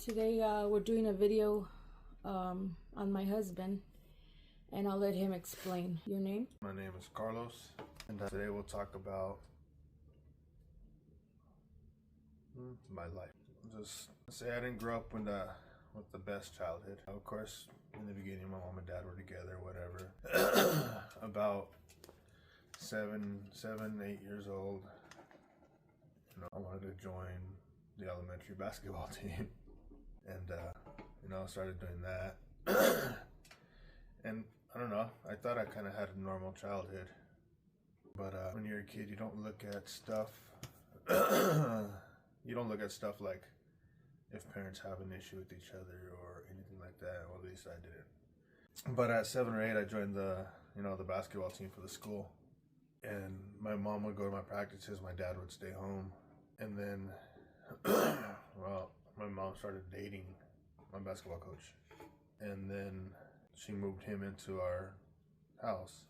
Today we're doing a video on my husband, and I'll let him explain. Your name? My name is Carlos, and today we'll talk about my life. Just say I didn't grow up with the best childhood. Of course, in the beginning, my mom and dad were together, whatever. About 7, 8 years old, I wanted to join the elementary basketball team, and I started doing that. And I don't know, I thought I kind of had a normal childhood, but when you're a kid, you don't look at stuff. You don't look at stuff like if parents have an issue with each other or anything like that. Or at least I didn't. But at 7 or 8, I joined the basketball team for the school, and my mom would go to my practices. My dad would stay home, and then, well, my mom started dating my basketball coach, and then she moved him into our house.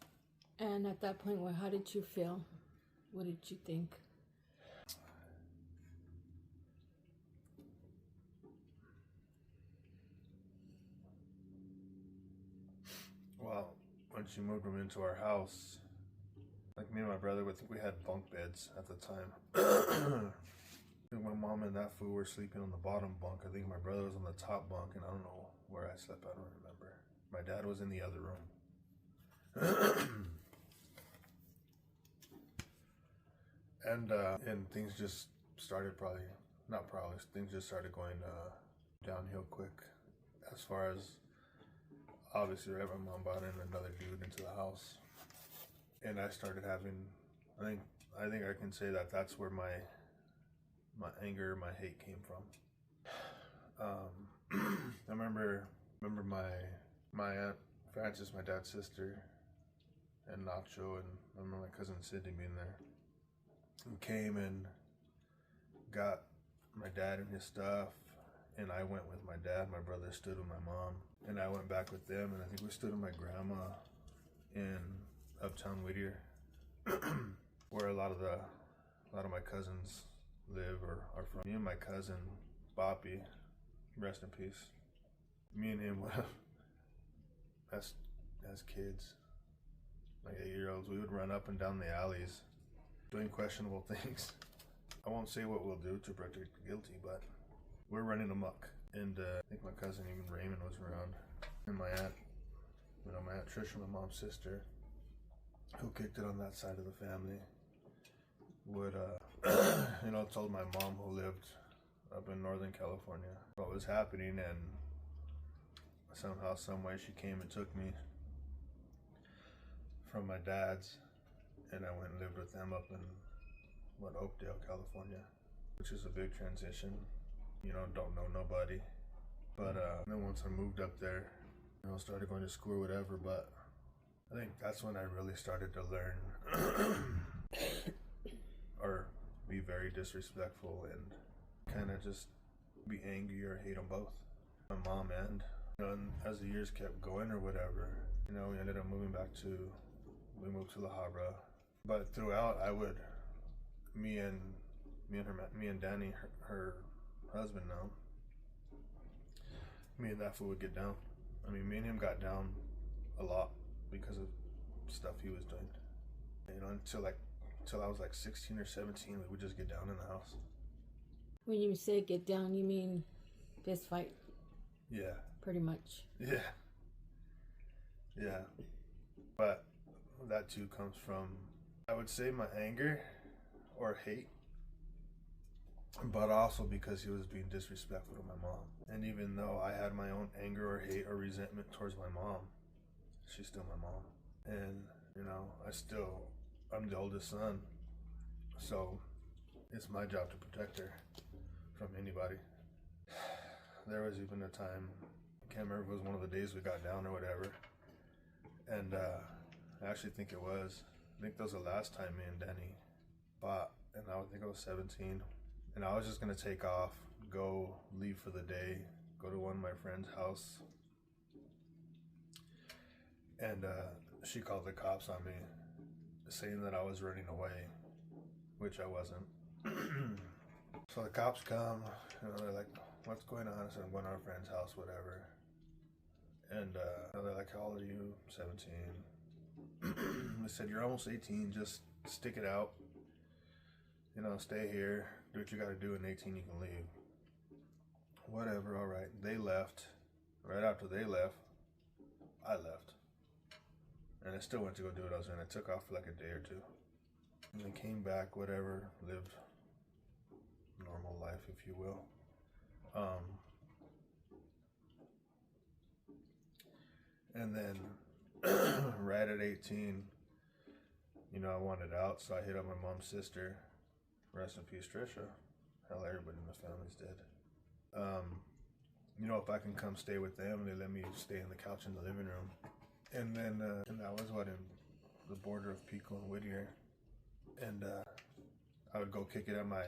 And at that point, how did you feel? What did you think? Well, when she moved him into our house, like me and my brother, we had bunk beds at the time. I think my mom and that fool were sleeping on the bottom bunk. I think my brother was on the top bunk, and I don't know where I slept. I don't remember. My dad was in the other room. And things just started things just started going downhill quick. As far as, obviously, right, my mom brought in another dude into the house, and I started having, I think I can say that that's where my anger, my hate came from. I remember my aunt Frances, my dad's sister, and Nacho, and I remember my cousin Sydney being there, and came and got my dad and his stuff, and I went with my dad. My brother stood with my mom, and I went back with them, and I think we stood with my grandma in Uptown Whittier, where a lot of my cousins live or are from. Me and my cousin Boppy, rest in peace, me and him as kids, like 8-year-olds, we would run up and down the alleys doing questionable things. I won't say what we'll do to protect the guilty, but we're running amok. And I think my cousin, even Raymond, was around, and my aunt, my aunt Trisha, my mom's sister, who kicked it on that side of the family, would told my mom, who lived up in Northern California, what was happening, and somehow, some way, she came and took me from my dad's, and I went and lived with them up in Oakdale, California, which is a big transition. Don't know nobody. But then once I moved up there, started going to school or whatever, but I think that's when I really started to learn or be very disrespectful and kind of just be angry or hate them both, my mom and as the years kept going or whatever, we ended up moved to La Habra. But throughout, me and Danny, her husband now, me and that fool would get down. Me and him got down a lot because of stuff he was doing. Until I was like 16 or 17, we would just get down in the house. When you say get down, you mean fist fight? Yeah. Pretty much. Yeah. Yeah. But that too comes from, I would say, my anger or hate, but also because he was being disrespectful to my mom. And even though I had my own anger or hate or resentment towards my mom, she's still my mom. And, I'm the oldest son, so it's my job to protect her from anybody. There was even a time, I can't remember if it was one of the days we got down or whatever, and I actually think it was. I think that was the last time me and Danny fought, and I think I was 17, and I was just gonna take off, leave for the day, go to one of my friend's house, and she called the cops on me, saying that I was running away, which I wasn't. So the cops come, they're like, what's going on? I said, I'm going to our friend's house, whatever. And they're like, how old are you? 17. I said, you're almost 18, just stick it out. You know, stay here, do what you gotta do, and 18 you can leave. Whatever, all right. They left. Right after they left, I left. And I still went to go do what I was doing. I took off for like a day or two. And then came back, whatever, lived normal life, if you will. And then right at 18, you know, I wanted out, so I hit up my mom's sister. Rest in peace, Trisha. Hell, everybody in the families did. You know, if I can come stay with them, they let me stay on the couch in the living room. And then, and that was what, in the border of Pico and Whittier. And I would go kick it at my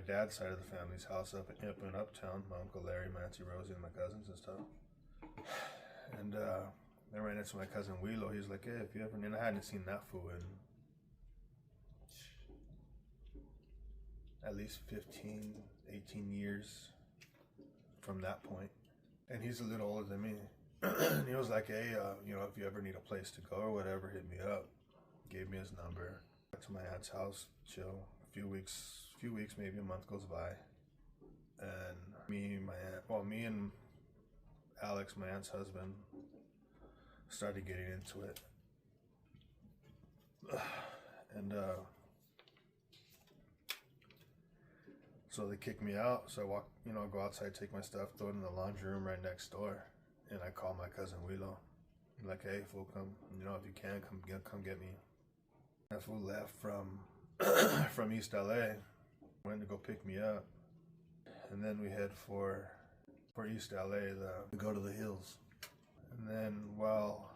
dad's side of the family's house up in Uptown. My Uncle Larry, my Auntie Rosie, and my cousins and stuff. And I ran into my cousin Wheelo. He was like, hey, if you ever, and I hadn't seen that fool in at least 15, 18 years from that point. And he's a little older than me. And he was like, hey, you know, if you ever need a place to go or whatever, hit me up. Gave me his number. Back to my aunt's house, chill. A few weeks, maybe a month goes by. And me and Alex, my aunt's husband, started getting into it. And so they kicked me out. So I walk, you know, go outside, take my stuff, throw it in the laundry room right next door. And I call my cousin Wheelo. I'm like, hey, fool, come, you know, if you can, come get me. That fool left from East LA, went to go pick me up. And then we head for East LA to go to the hills. And then while,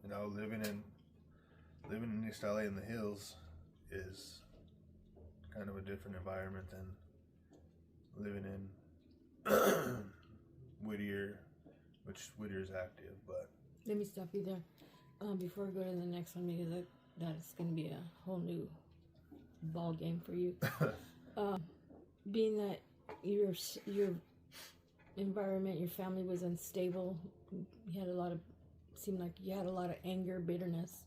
you know, living in East LA in the hills is kind of a different environment than living in Whittier, which Whittier is active, but. Let me stop you there. Before I go to the next one, because that's going to be a whole new ball game for you. Being that your environment, your family was unstable, you had seemed like you had a lot of anger, bitterness.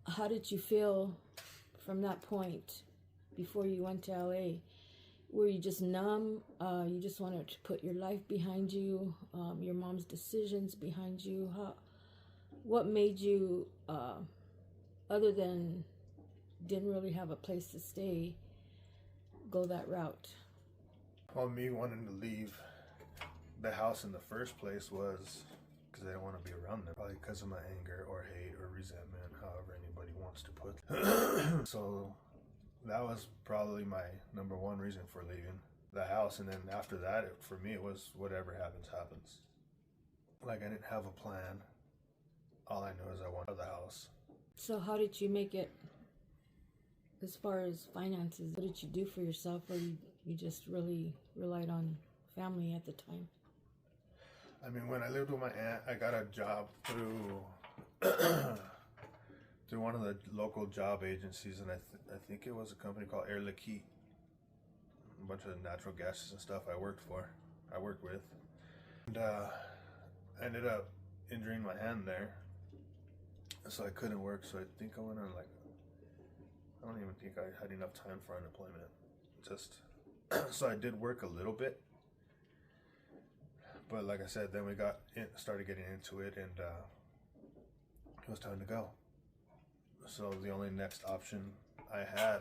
How did you feel from that point before you went to LA? Were you just numb? You just wanted to put your life behind you, your mom's decisions behind you? What made you, other than didn't really have a place to stay, go that route? Well, me wanting to leave the house in the first place was because I didn't want to be around them. Probably because of my anger or hate or resentment, however anybody wants to put it. So that was probably my number one reason for leaving the house. And then after that, for me, it was whatever happens, happens. Like, I didn't have a plan. All I know is I wanted the house. So how did you make it as far as finances? What did you do for yourself, or you just really relied on family at the time? I mean, when I lived with my aunt, I got a job through one of the local job agencies, and I think it was a company called Air Liquide. A bunch of natural gases and stuff I worked with. And I ended up injuring my hand there, so I couldn't work. So I think I went on I don't even think I had enough time for unemployment. Just so I did work a little bit, but like I said, then we started getting into it, and it was time to go. So the only next option I had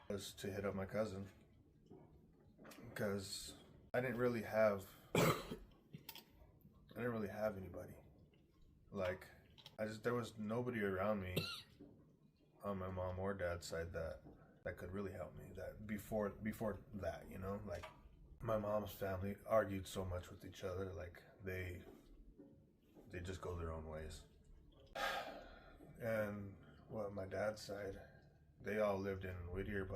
was to hit up my cousin, because I didn't really have anybody. Like, there was nobody around me on my mom or dad's side that could really help me. That before that, you know, like, my mom's family argued so much with each other, like they just go their own ways. And my dad's side, they all lived in Whittier,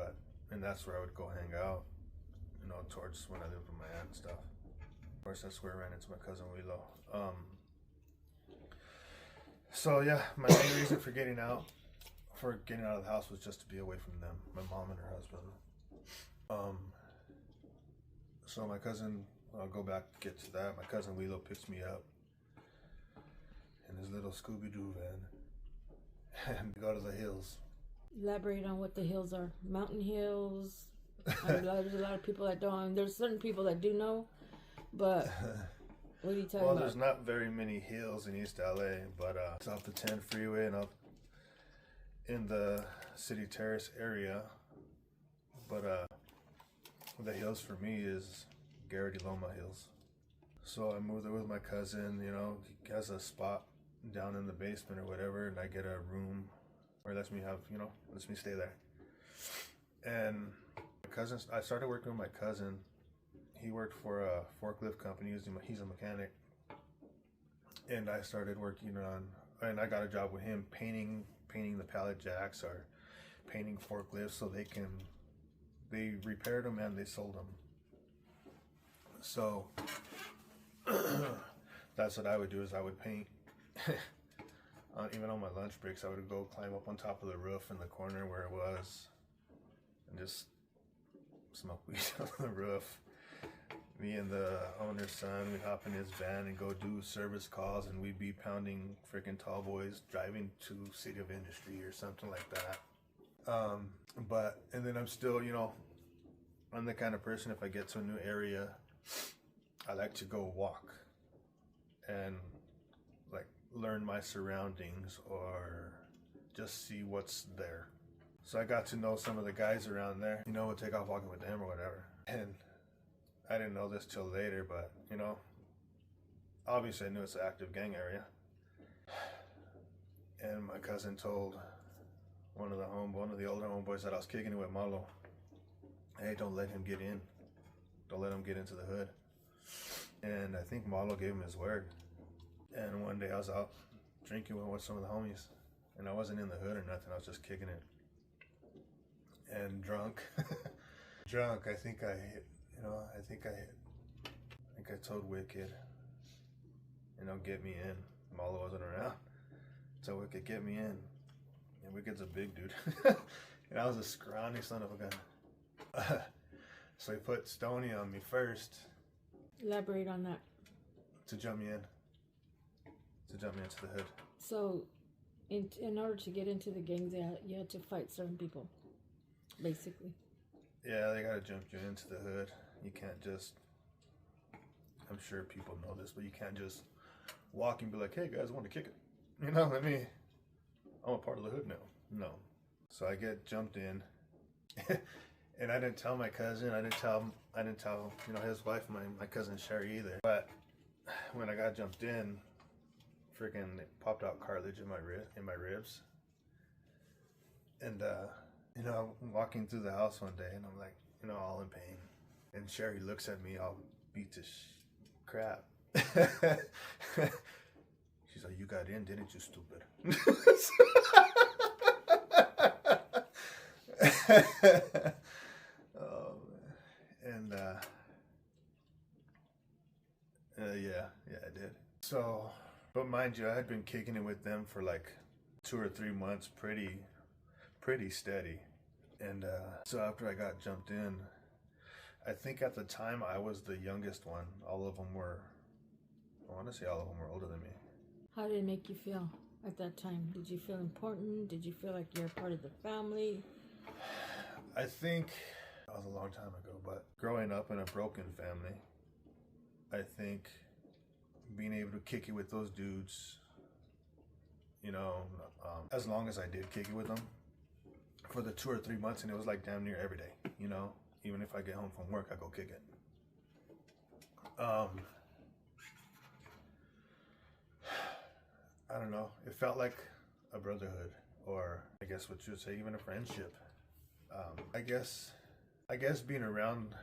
and that's where I would go hang out, you know, towards when I lived with my aunt and stuff. Of course, that's where I ran into my cousin Wheelo. So yeah, my main reason for getting out of the house was just to be away from them, my mom and her husband. So my cousin, I'll go back to get to that. My cousin Lilo picks me up in his little Scooby-Doo van and we go to the hills. Elaborate on what the hills are. Mountain hills. There's a lot of people that don't. There's certain people that do know, but what are you talking Well, about? there's not very many hills in East LA, but it's off the 10 freeway and up in the City Terrace area. But the hills for me is Garrett Loma Hills. So I moved there with my cousin, you know, he has a spot down in the basement or whatever, and I get a room where lets me stay there. And my cousin, I started working with my cousin. He worked for a forklift company. He's a mechanic. And I started working and I got a job with him painting the pallet jacks or painting forklifts so they repaired them and they sold them. So that's what I would do, is I would paint. Even on my lunch breaks, I would go climb up on top of the roof in the corner where it was and just smoke weed on the roof. Me and the owner's son, we'd hop in his van and go do service calls, and we'd be pounding freaking tall boys driving to City of Industry or something like that. And then I'm still, I'm the kind of person, if I get to a new area, I like to go walk and like learn my surroundings or just see what's there. So I got to know some of the guys around there, would take off walking with them or whatever. And I didn't know this till later, but obviously I knew it's an active gang area. And my cousin told one of the older homeboys that I was kicking it with, Malo, hey, don't let him get in. Don't let him get into the hood. And I think Malo gave him his word. And one day I was out drinking with some of the homies, and I wasn't in the hood or nothing. I was just kicking it. And drunk. I think I hit. I think I told Wicked, get me in. Malo wasn't around. So Wicked, get me in. And Wicked's a big dude. And I was a scrawny son of a gun. So he put Stoney on me first. Elaborate on that. To jump me in. To jump me into the hood. So, in order to get into the gangs, you had to fight certain people, basically. Yeah, they gotta jump you into the hood. You can't just, I'm sure people know this, but you can't just walk and be like, hey guys, I want to kick it. I'm a part of the hood now. No. So I get jumped in. And I didn't tell my cousin, I didn't tell his wife, my cousin Sherry either. But when I got jumped in, freaking it popped out cartilage in my ribs. And I'm walking through the house one day and I'm like, all in pain. And Sherry looks at me all beat to crap. She's like, you got in, didn't you, stupid? Oh, man. And yeah, I did. So, but mind you, I had been kicking it with them for like 2 or 3 months, pretty steady. And so after I got jumped in, I think at the time I was the youngest one. I want to say all of them were older than me. How did it make you feel at that time? Did you feel important? Did you feel like you're a part of the family? I think that was a long time ago, but growing up in a broken family, I think being able to kick it with those dudes, as long as I did kick it with them for the 2 or 3 months, and it was like damn near every day, even if I get home from work, I go kick it. I don't know. It felt like a brotherhood, or I guess what you would say, even a friendship. I guess being around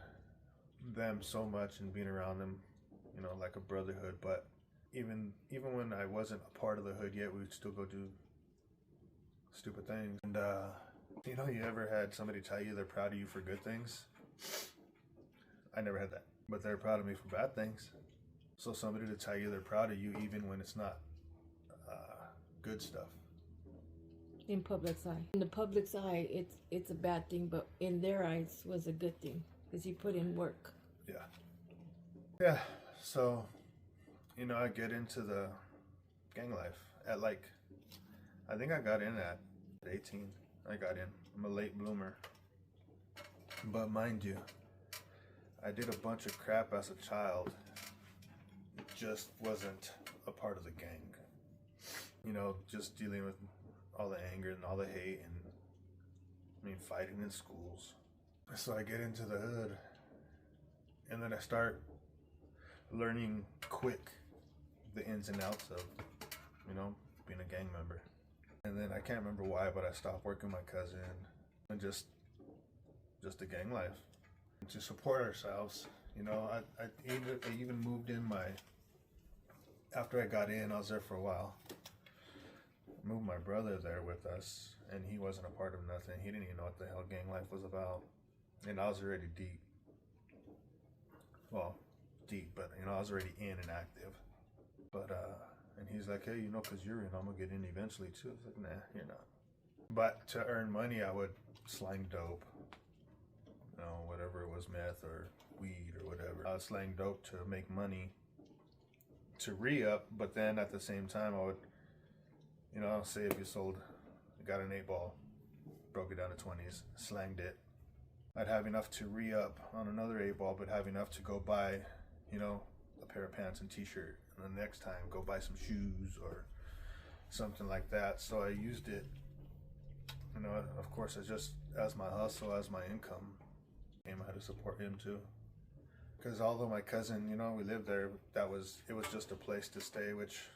them so much and being around them, like a brotherhood. But even when I wasn't a part of the hood yet, we would still go do stupid things. And you ever had somebody tell you they're proud of you for good things? I never had that, but they're proud of me for bad things. So somebody to tell you they're proud of you even when it's not good stuff, In public's eye. In the public's eye, it's a bad thing, but in their eyes was a good thing because you put in work. Yeah. Yeah. So, I get into the gang life at I think I got in at 18. I got in. I'm a late bloomer. But mind you, I did a bunch of crap as a child. It just wasn't a part of the gang. Just dealing with all the anger and all the hate and fighting in schools. So I get into the hood and then I start learning quick the ins and outs of, being a gang member. And then I can't remember why, but I stopped working with my cousin and just the gang life. To support ourselves, I even moved in after I got in, I was there for a while. Moved my brother there with us, and he wasn't a part of nothing. He didn't even know what the hell gang life was about. And I was already deep. Well, deep, but I was already in and active. But and he's like, hey, because you're in, I'm gonna get in eventually too. I was like, nah, you're not. But to earn money, I would slang dope. Whatever it was, meth or weed or whatever. I was slang dope to make money to re-up, but then at the same time I would, say if you got an 8-ball, broke it down to 20s, slanged it, I'd have enough to re-up on another 8-ball, but have enough to go buy, a pair of pants and t-shirt, and the next time go buy some shoes or something like that. So I used it, of course, as my hustle, as my income. I had to support him too. Because although my cousin, we lived there, it was just a place to stay, which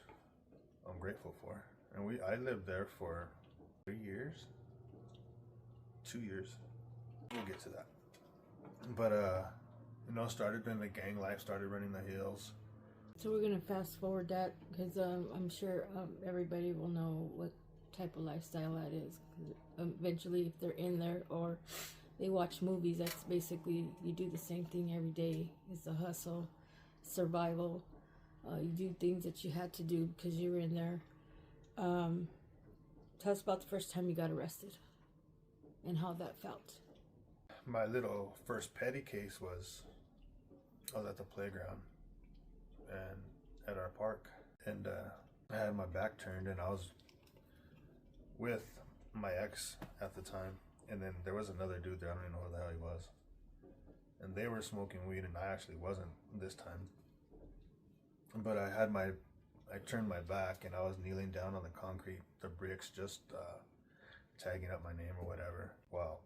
I'm grateful for. And I lived there for 3 years, 2 years. We'll get to that. But started doing the gang life, started running the hills. So we're gonna fast forward that because I'm sure everybody will know what type of lifestyle that is. 'Cause eventually, if they're in there or they watch movies, that's basically, you do the same thing every day. It's a hustle, survival. You do things that you had to do because you were in there. Tell us about the first time you got arrested and how that felt. My little first petty case was, I was at the playground and at our park, and I had my back turned, and I was with my ex at the time. And then there was another dude there, I don't even know who the hell he was. And they were smoking weed, and I actually wasn't this time. But I turned my back, and I was kneeling down on the concrete, the bricks, just tagging up my name or whatever. While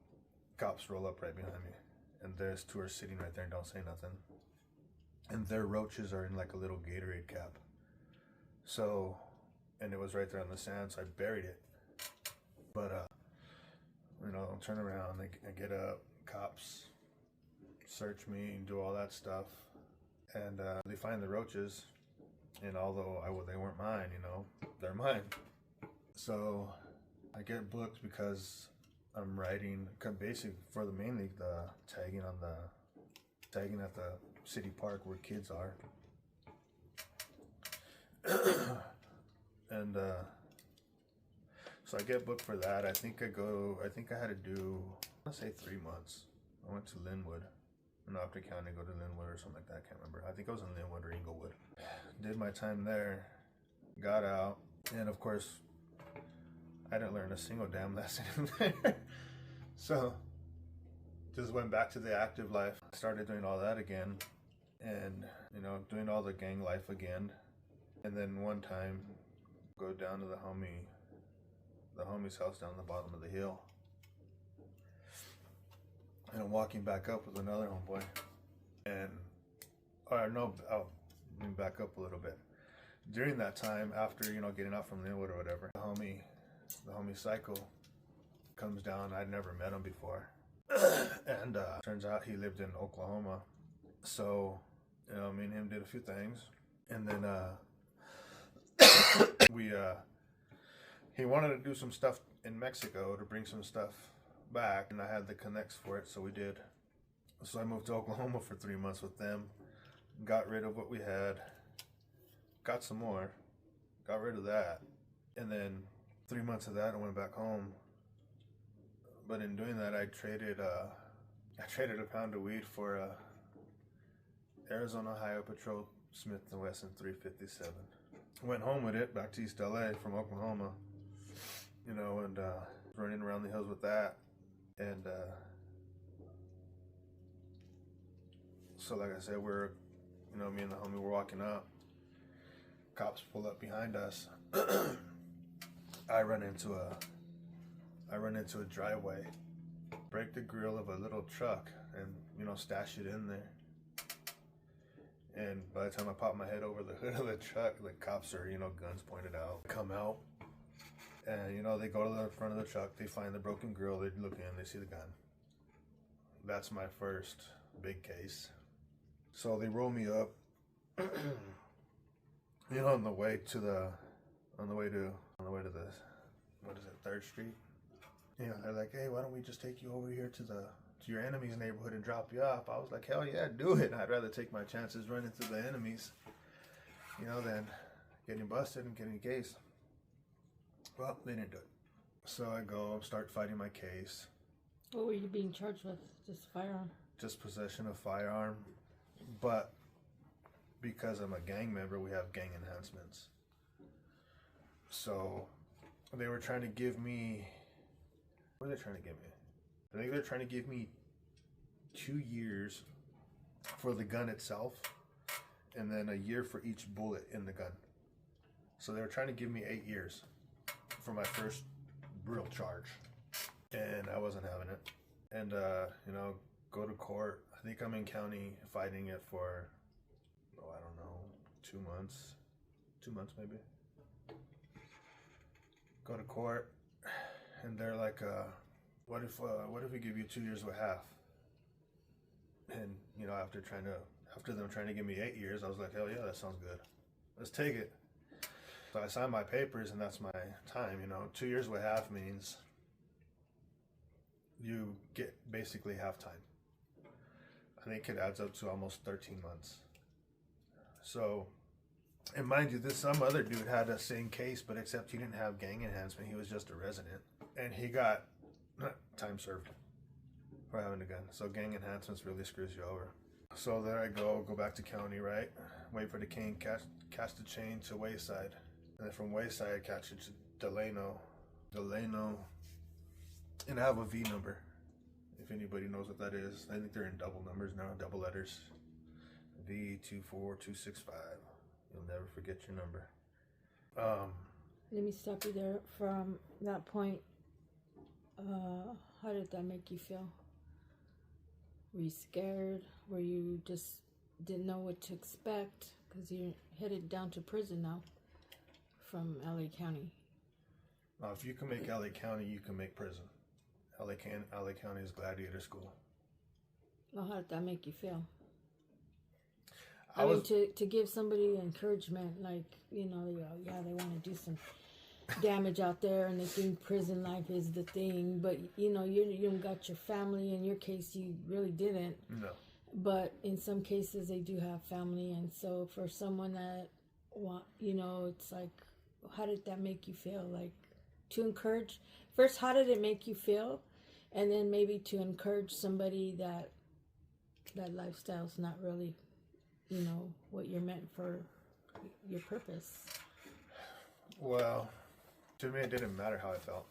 cops roll up right behind me. And there's 2 are sitting right there and don't say nothing. And their roaches are in like a little Gatorade cap. So, and it was right there on the sand, so I buried it. But, turn around, I get up, cops search me and do all that stuff, and they find the roaches, and although they weren't mine, they're mine. So I get booked because I'm writing, basically mainly the tagging at the city park where kids are, and so I get booked for that. I think I had to do, I want to say 3 months. I went to Linwood, in Upton County, go to Linwood or something like that, I can't remember. I think I was in Linwood or Inglewood. Did my time there, got out, and of course, I didn't learn a single damn lesson there. So, just went back to the active life, started doing all that again, and, doing all the gang life again. And then one time, go down to the homie's house down the bottom of the hill. And I'm walking back up with another homeboy. And, let me back up a little bit. During that time, after, getting out from Linwood or whatever, the homie Psycho comes down. I'd never met him before. And turns out he lived in Oklahoma. So, me and him did a few things. And then he wanted to do some stuff in Mexico, to bring some stuff back, and I had the connects for it, so we did. So I moved to Oklahoma for 3 months with them, got rid of what we had, got some more, got rid of that, and then 3 months of that, I went back home. But in doing that, I traded a pound of weed for a Arizona Ohio Patrol Smith & Wesson 357. Went home with it back to East LA from Oklahoma, and running around the hills with that. And so like I said, me and the homie were walking up. Cops pull up behind us. I run into a driveway, break the grill of a little truck, and stash it in there. And by the time I pop my head over the hood of the truck, the cops are guns pointed out, come out, and they go to the front of the truck. They find the broken grill. They look in. They see the gun. That's my first big case. So they roll me up. On the way to the what is it, 3rd Street? They're like, hey, why don't we just take you over here to your enemy's neighborhood and drop you off? I was like, hell yeah, do it. I'd rather take my chances running through the enemies, than getting busted and getting a case. Well, they didn't do it. So I go, start fighting my case. What were you being charged with? Just firearm? Just possession of firearm. But because I'm a gang member, we have gang enhancements. So they were trying to give me, what are they trying to give me? I think they're trying to give me 2 years for the gun itself, and then a year for each bullet in the gun. So they were trying to give me 8 years for my first real charge, and I wasn't having it. And go to court. I think I'm in county fighting it for, I don't know, 2 months. 2 months maybe. Go to court, and they're like, what if we give you 2 years with half? And after them trying to give me 8 years, I was like, hell yeah, that sounds good. Let's take it. So I signed my papers, and that's my time. 2 years with half means you get basically half time. I think it adds up to almost 13 months. So, and mind you, some other dude had the same case, but except he didn't have gang enhancement. He was just a resident, and he got time served for having a gun. So gang enhancements really screws you over. So there I go back to county, right? Wait for the king, catch the chain to Wayside. And then from Wayside, I catch it to Delano. And I have a V number, if anybody knows what that is. I think they're in double numbers now, double letters. V24265. You'll never forget your number. Let me stop you there. From that point, how did that make you feel? Were you scared? Were you just didn't know what to expect? Because you're headed down to prison now from LA County. If you can make LA County, you can make prison. LA County is gladiator school. Well, how did that make you feel? I mean, to give somebody encouragement, like, they want to do some damage out there and they think prison life is the thing, but, you got your family. In your case, you really didn't. No. But in some cases, they do have family, and so for someone that, it's like, how did that make you feel? Like, to encourage, first, how did it make you feel? And then maybe to encourage somebody that lifestyle's not really, what you're meant for, your purpose. Well, to me, it didn't matter how I felt,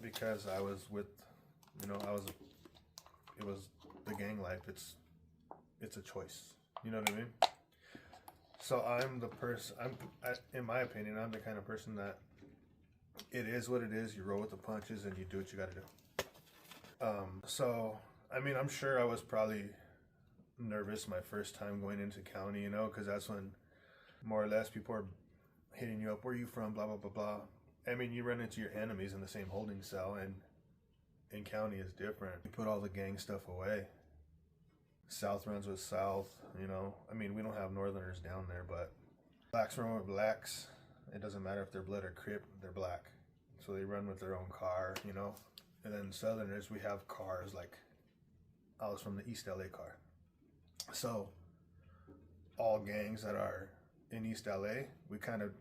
because I was with, it was the gang life. It's a choice. You know what I mean? So I'm the person, in my opinion, I'm the kind of person that it is what it is. You roll with the punches and you do what you got to do. So, I mean, I'm sure I was probably nervous my first time going into county, because that's when more or less people are hitting you up. Where are you from? Blah, blah, blah, blah. I mean, you run into your enemies in the same holding cell, and in county is different. You put all the gang stuff away. South runs with South, I mean, we don't have Northerners down there, but blacks run with blacks. It doesn't matter if they're blood or Crip, they're black. So they run with their own car, And then Southerners, we have cars, like I was from the East LA car. So all gangs that are in East LA, we kind of,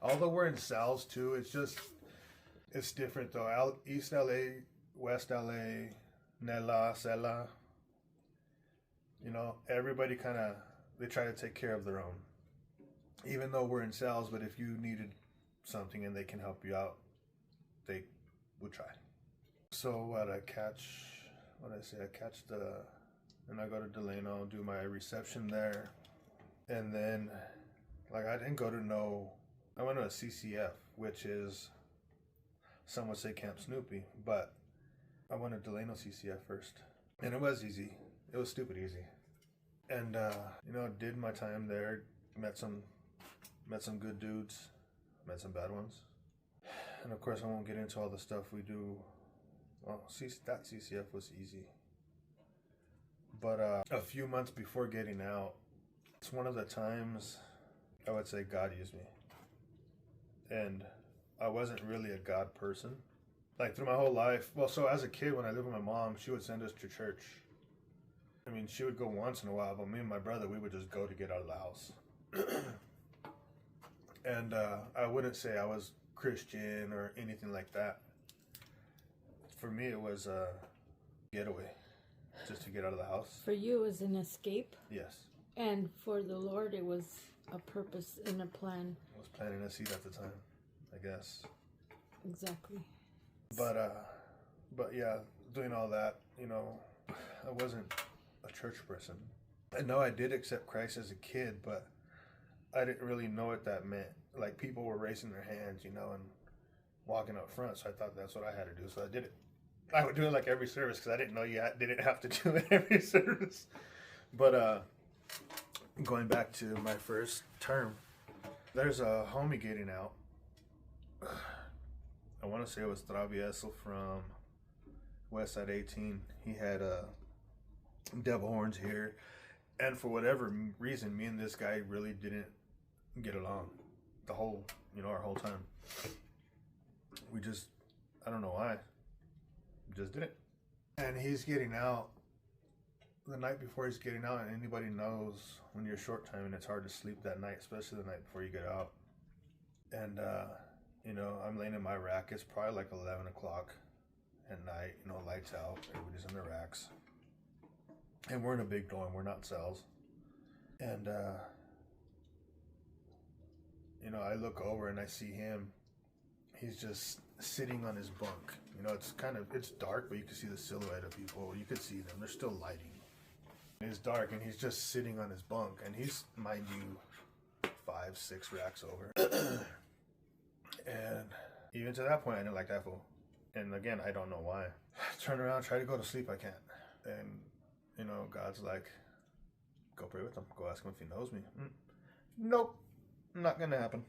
Although we're in cells too, it's different though. East LA, West LA, Nella, Sela, everybody they try to take care of their own. Even though we're in cells, but if you needed something and they can help you out, they would try. So I catch and I go to Delano, do my reception there. And then, I didn't go to I went to a CCF, which is, some would say Camp Snoopy, but I went to Delano CCF first. And it was easy. It was stupid easy. And, did my time there, met some good dudes, met some bad ones. And of course, I won't get into all the stuff we do. Well, that CCF was easy. But a few months before getting out, it's one of the times I would say God used me. And I wasn't really a God person. Through my whole life. Well, so as a kid, when I lived with my mom, she would send us to church. I mean, she would go once in a while, but me and my brother, we would just go to get out of the house. And I wouldn't say I was Christian or anything like that. For me, it was a getaway, just to get out of the house. For you, it was an escape? Yes. And for the Lord, it was a purpose and a plan. I was planting a seed at the time, I guess. Exactly. But yeah, doing all that, I wasn't a church person. I know I did accept Christ as a kid, but I didn't really know what that meant. People were raising their hands, and walking up front, so I thought that's what I had to do, so I did it. I would do it every service, because I didn't know you didn't have to do it every service. But going back to my first term, there's a homie getting out. I want to say it was Travieso from Westside 18. He had devil horns here, and for whatever reason, me and this guy really didn't get along our whole time. We just, I don't know why, just didn't. And he's getting out the night before he's getting out, and anybody knows when you're short time and it's hard to sleep that night, especially the night before you get out. And I'm laying in my rack. It's probably 11 o'clock at night, lights out, everybody's in their racks. And we're in a big dorm, we're not cells. And, I look over and I see him. He's just sitting on his bunk. It's dark, but you can see the silhouette of people. You could see them, there's still lighting. It's dark, and he's just sitting on his bunk, and he's, mind you, 5-6 racks over. And even to that point, I didn't like that fool. And again, I don't know why. Turn around, try to go to sleep, I can't. And, God's like, go pray with him. Go ask him if he knows me. Nope, not gonna happen.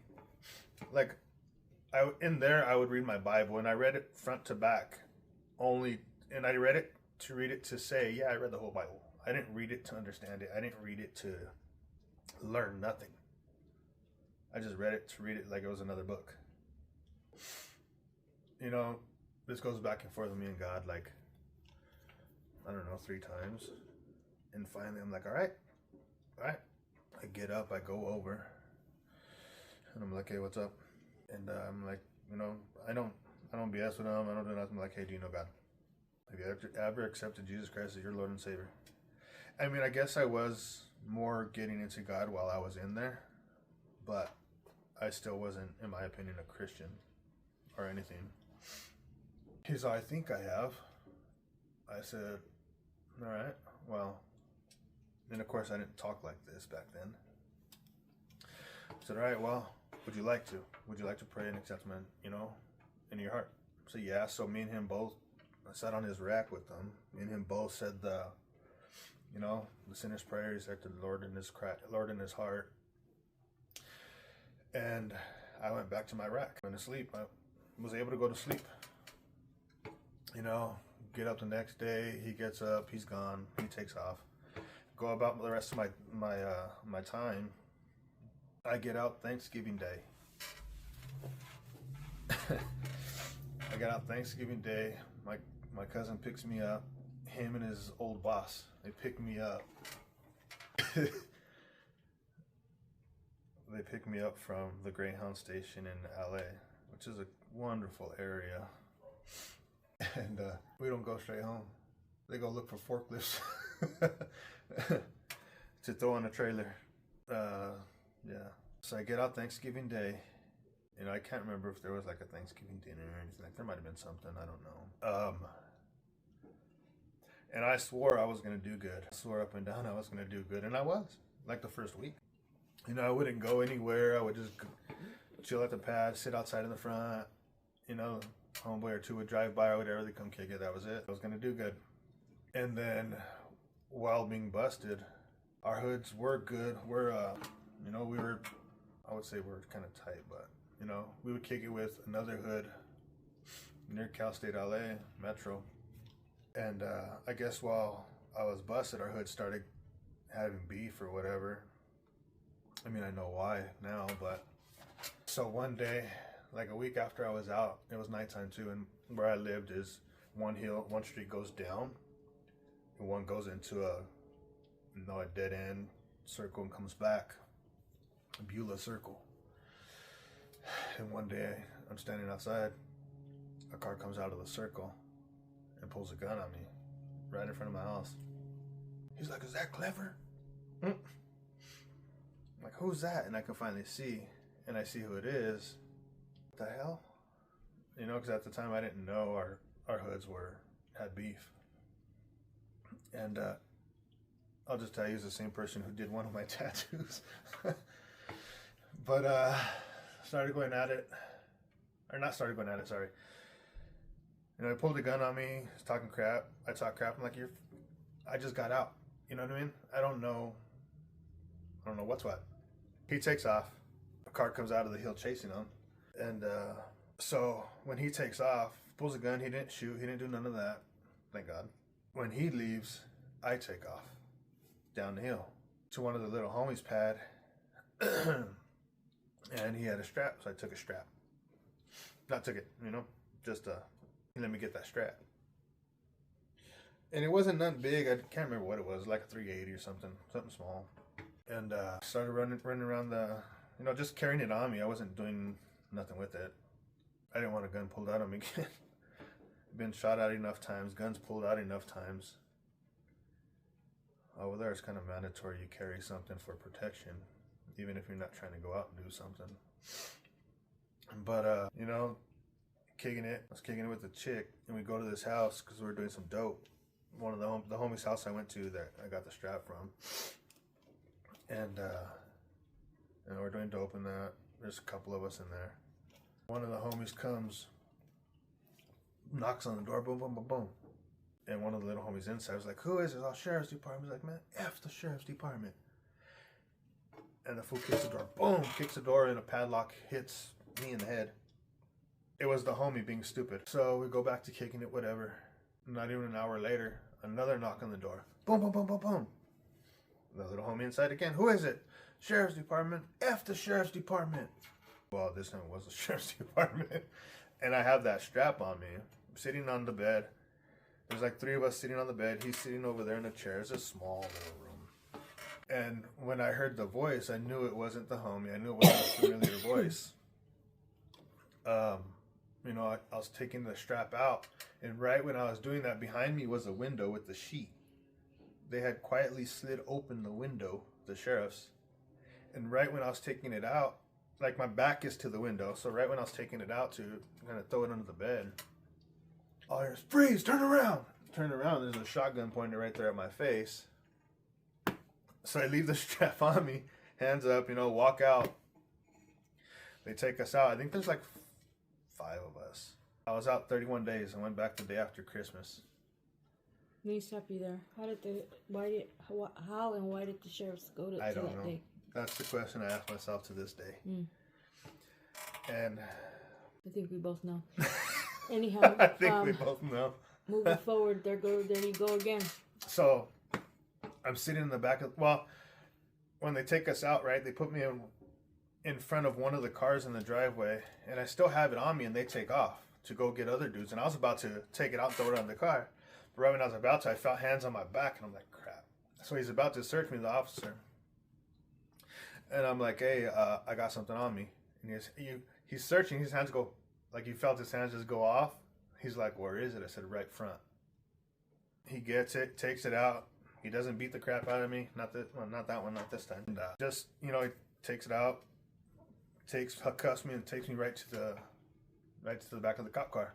In there, I would read my Bible, and I read it front to back only. And I read it to say, yeah, I read the whole Bible. I didn't read it to understand it. I didn't read it to learn nothing. I just read it to read it like it was another book. This goes back and forth with me and God, 3 times. And finally, I'm like, all right. I get up, I go over, and I'm like, hey, what's up? And I'm like, I don't BS with him. I don't do nothing. I'm like, hey, do you know God? Have you ever accepted Jesus Christ as your Lord and Savior? I mean, I guess I was more getting into God while I was in there, but I still wasn't, in my opinion, a Christian or anything. He's all, I think I have. I said, all right, well, and of course I didn't talk like this back then. I said, all right, well, would you like to? Would you like to pray and accept him in your heart? So yeah, so me and him both, I sat on his rack with him. Me and him both said the sinner's prayer. He said to the Lord in his heart. And I went back to my rack. I went to sleep. I was able to go to sleep. Get up the next day. He gets up. He's gone. He takes off. Go about the rest of my time. I get out Thanksgiving Day. I got out Thanksgiving Day. My cousin picks me up. Him and his old boss. They pick me up. they picked me up from the Greyhound station in LA, which is a wonderful area. And we don't go straight home. They go look for forklifts to throw on a trailer. Yeah. So I get out Thanksgiving Day. You know, I can't remember if there was like a Thanksgiving dinner or anything. Like, there might have been something. I don't know. And I swore I was going to do good. I swore up and down I was going to do good. And I was. Like the first week. You know, I wouldn't go anywhere. I would just chill at the pad, sit outside in the front. You know, homeboy or two would drive by or whatever. They come kick it. That was it. I was going to do good. And then, while being busted, our hoods were good. You know, I would say we're kind of tight, but, you know, we would kick it with another hood near Cal State LA Metro. And I guess while I was busted, our hood started having beef or whatever. I mean, I know why now, but so one day, like a week after I was out, it was nighttime too, and where I lived is one street goes down, and one goes into a dead end circle and comes back, a Beulah circle. And one day, I'm standing outside, a car comes out of the circle and pulls a gun on me, right in front of my house. He's like, "Is that Clever?" I'm like, "Who's that?" And I can finally see, and I see who it is. What the hell? You know, because at the time I didn't know our hoods had beef. And I'll just tell you, he's the same person who did one of my tattoos. But started going at it, sorry. You know, he pulled a gun on me, he's talking crap. I talk crap. I'm like, I just got out. You know what I mean? I don't know what's what. He takes off. A car comes out of the hill chasing him. And so when he takes off, pulls a gun, he didn't shoot, he didn't do none of that. Thank God. When he leaves, I take off down the hill to one of the little homies' pad. And he had a strap, so I took a strap. Not took it, you know, just he let me get that strap. And it wasn't nothing big. I can't remember what it was, like a 380 or something small. And started running around you know, just carrying it on me. I wasn't doing nothing with it. I didn't want a gun pulled out on me again. Been shot at enough times, guns pulled out enough times. Over there, it's kind of mandatory you carry something for protection, even if you're not trying to go out and do something. But, you know, I was kicking it with a chick, and we go to this house because we were doing some dope. One of the homie's house I went to that I got the strap from. And, you know, we're doing dope in that. There's a couple of us in there. One of the homies comes, knocks on the door, boom, boom, boom, boom. And one of the little homies inside was like, "Who is it?" "Oh, sheriff's department." He's like, "Man, F the sheriff's department." And the fool kicks the door, boom, kicks the door, and a padlock hits me in the head. It was the homie being stupid. So we go back to kicking it, whatever. Not even an hour later, another knock on the door. Boom, boom, boom, boom, boom. The little homie inside again. "Who is it?" "Sheriff's department." "F the sheriff's department." Well, this time it was the sheriff's department. And I have that strap on me. I'm sitting on the bed. There's like three of us sitting on the bed. He's sitting over there in a chair. It's a small little room. And when I heard the voice, I knew it wasn't the homie. I knew it wasn't a familiar voice. You know, I was taking the strap out. And right when I was doing that, behind me was a window with the sheet. They had quietly slid open the window, the sheriff's. And right when I was taking it out, like my back is to the window, so right when I was taking it out to kind of throw it under the bed, all I hear is, "Freeze, turn around." Turn around, there's a shotgun pointed right there at my face. So I leave the strap on me, hands up, you know, walk out. They take us out. I think there's like 5 of us. I was out 31 days. I went back the day after Christmas. Let me stop you there. How and why did the sheriffs go to I don't that know. day? That's the question I ask myself to this day. And I think we both know. Anyhow, I think we both know. Moving forward, there you go again. So I'm sitting in the back of, well, when they take us out, right, they put me in front of one of the cars in the driveway, and I still have it on me, and they take off to go get other dudes. And I was about to take it out and throw it on the car. But right when I was about to, I felt hands on my back, and I'm like, crap. So he's about to search me, the officer. And I'm like, hey, I got something on me. And he's searching. His hands go, like he felt his hands just go off. He's like, where is it? I said, right front. He gets it, takes it out. He doesn't beat the crap out of me. Not that one, not this time. And, just, he takes it out, cuffs me and takes me right to the back of the cop car.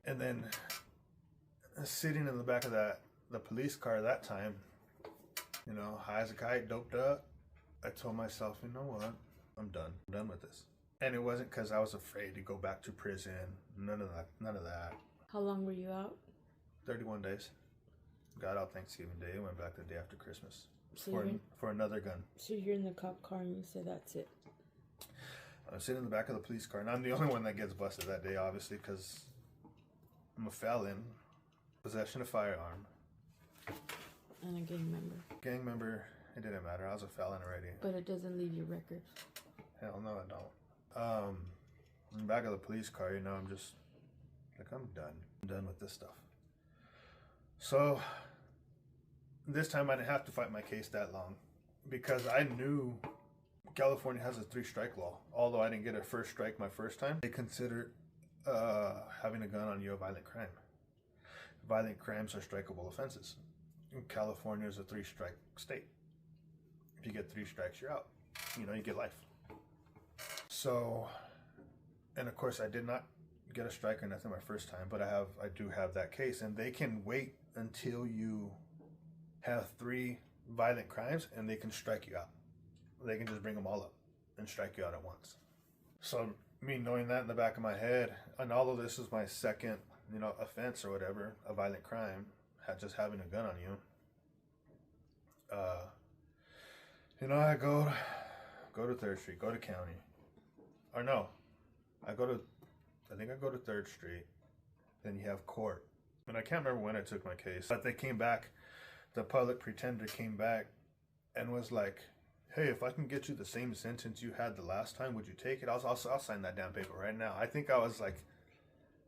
And then sitting in the back of the police car that time, high as a kite, doped up, I told myself, you know what? I'm done. I'm done with this. And it wasn't because I was afraid to go back to prison. None of that. How long were you out? 31 days. Got out Thanksgiving Day. Went back the day after Christmas So for another gun. So you're in the cop car and you say that's it. I'm sitting in the back of the police car, and I'm the only one that gets busted that day, obviously, because I'm a felon, possession of firearm. And a gang member. Gang member, it didn't matter. I was a felon already. But it doesn't leave your record. Hell no, I don't. In the back of the police car, I'm just like, I'm done. I'm done with this stuff. So this time I didn't have to fight my case that long because I knew California has a 3-strike law. Although I didn't get a first strike my first time, they consider having a gun on you a violent crime. Violent crimes are strikeable offenses. California is a 3-strike state. If you get 3 strikes, you're out. You get life. So, and of course I did not get a strike or nothing my first time, but I do have that case, and they can wait until you have 3 violent crimes and they can strike you out. They can just bring them all up and strike you out at once. So me knowing that in the back of my head, and although this is my second, offense or whatever, a violent crime, just having a gun on you, I go to 3rd Street, go to county, or no, I think I go to 3rd Street, then you have court. And I can't remember when I took my case, but they came back, the public pretender came back and was like, hey, if I can get you the same sentence you had the last time, would you take it? I'll sign that damn paper right now. I think I was like,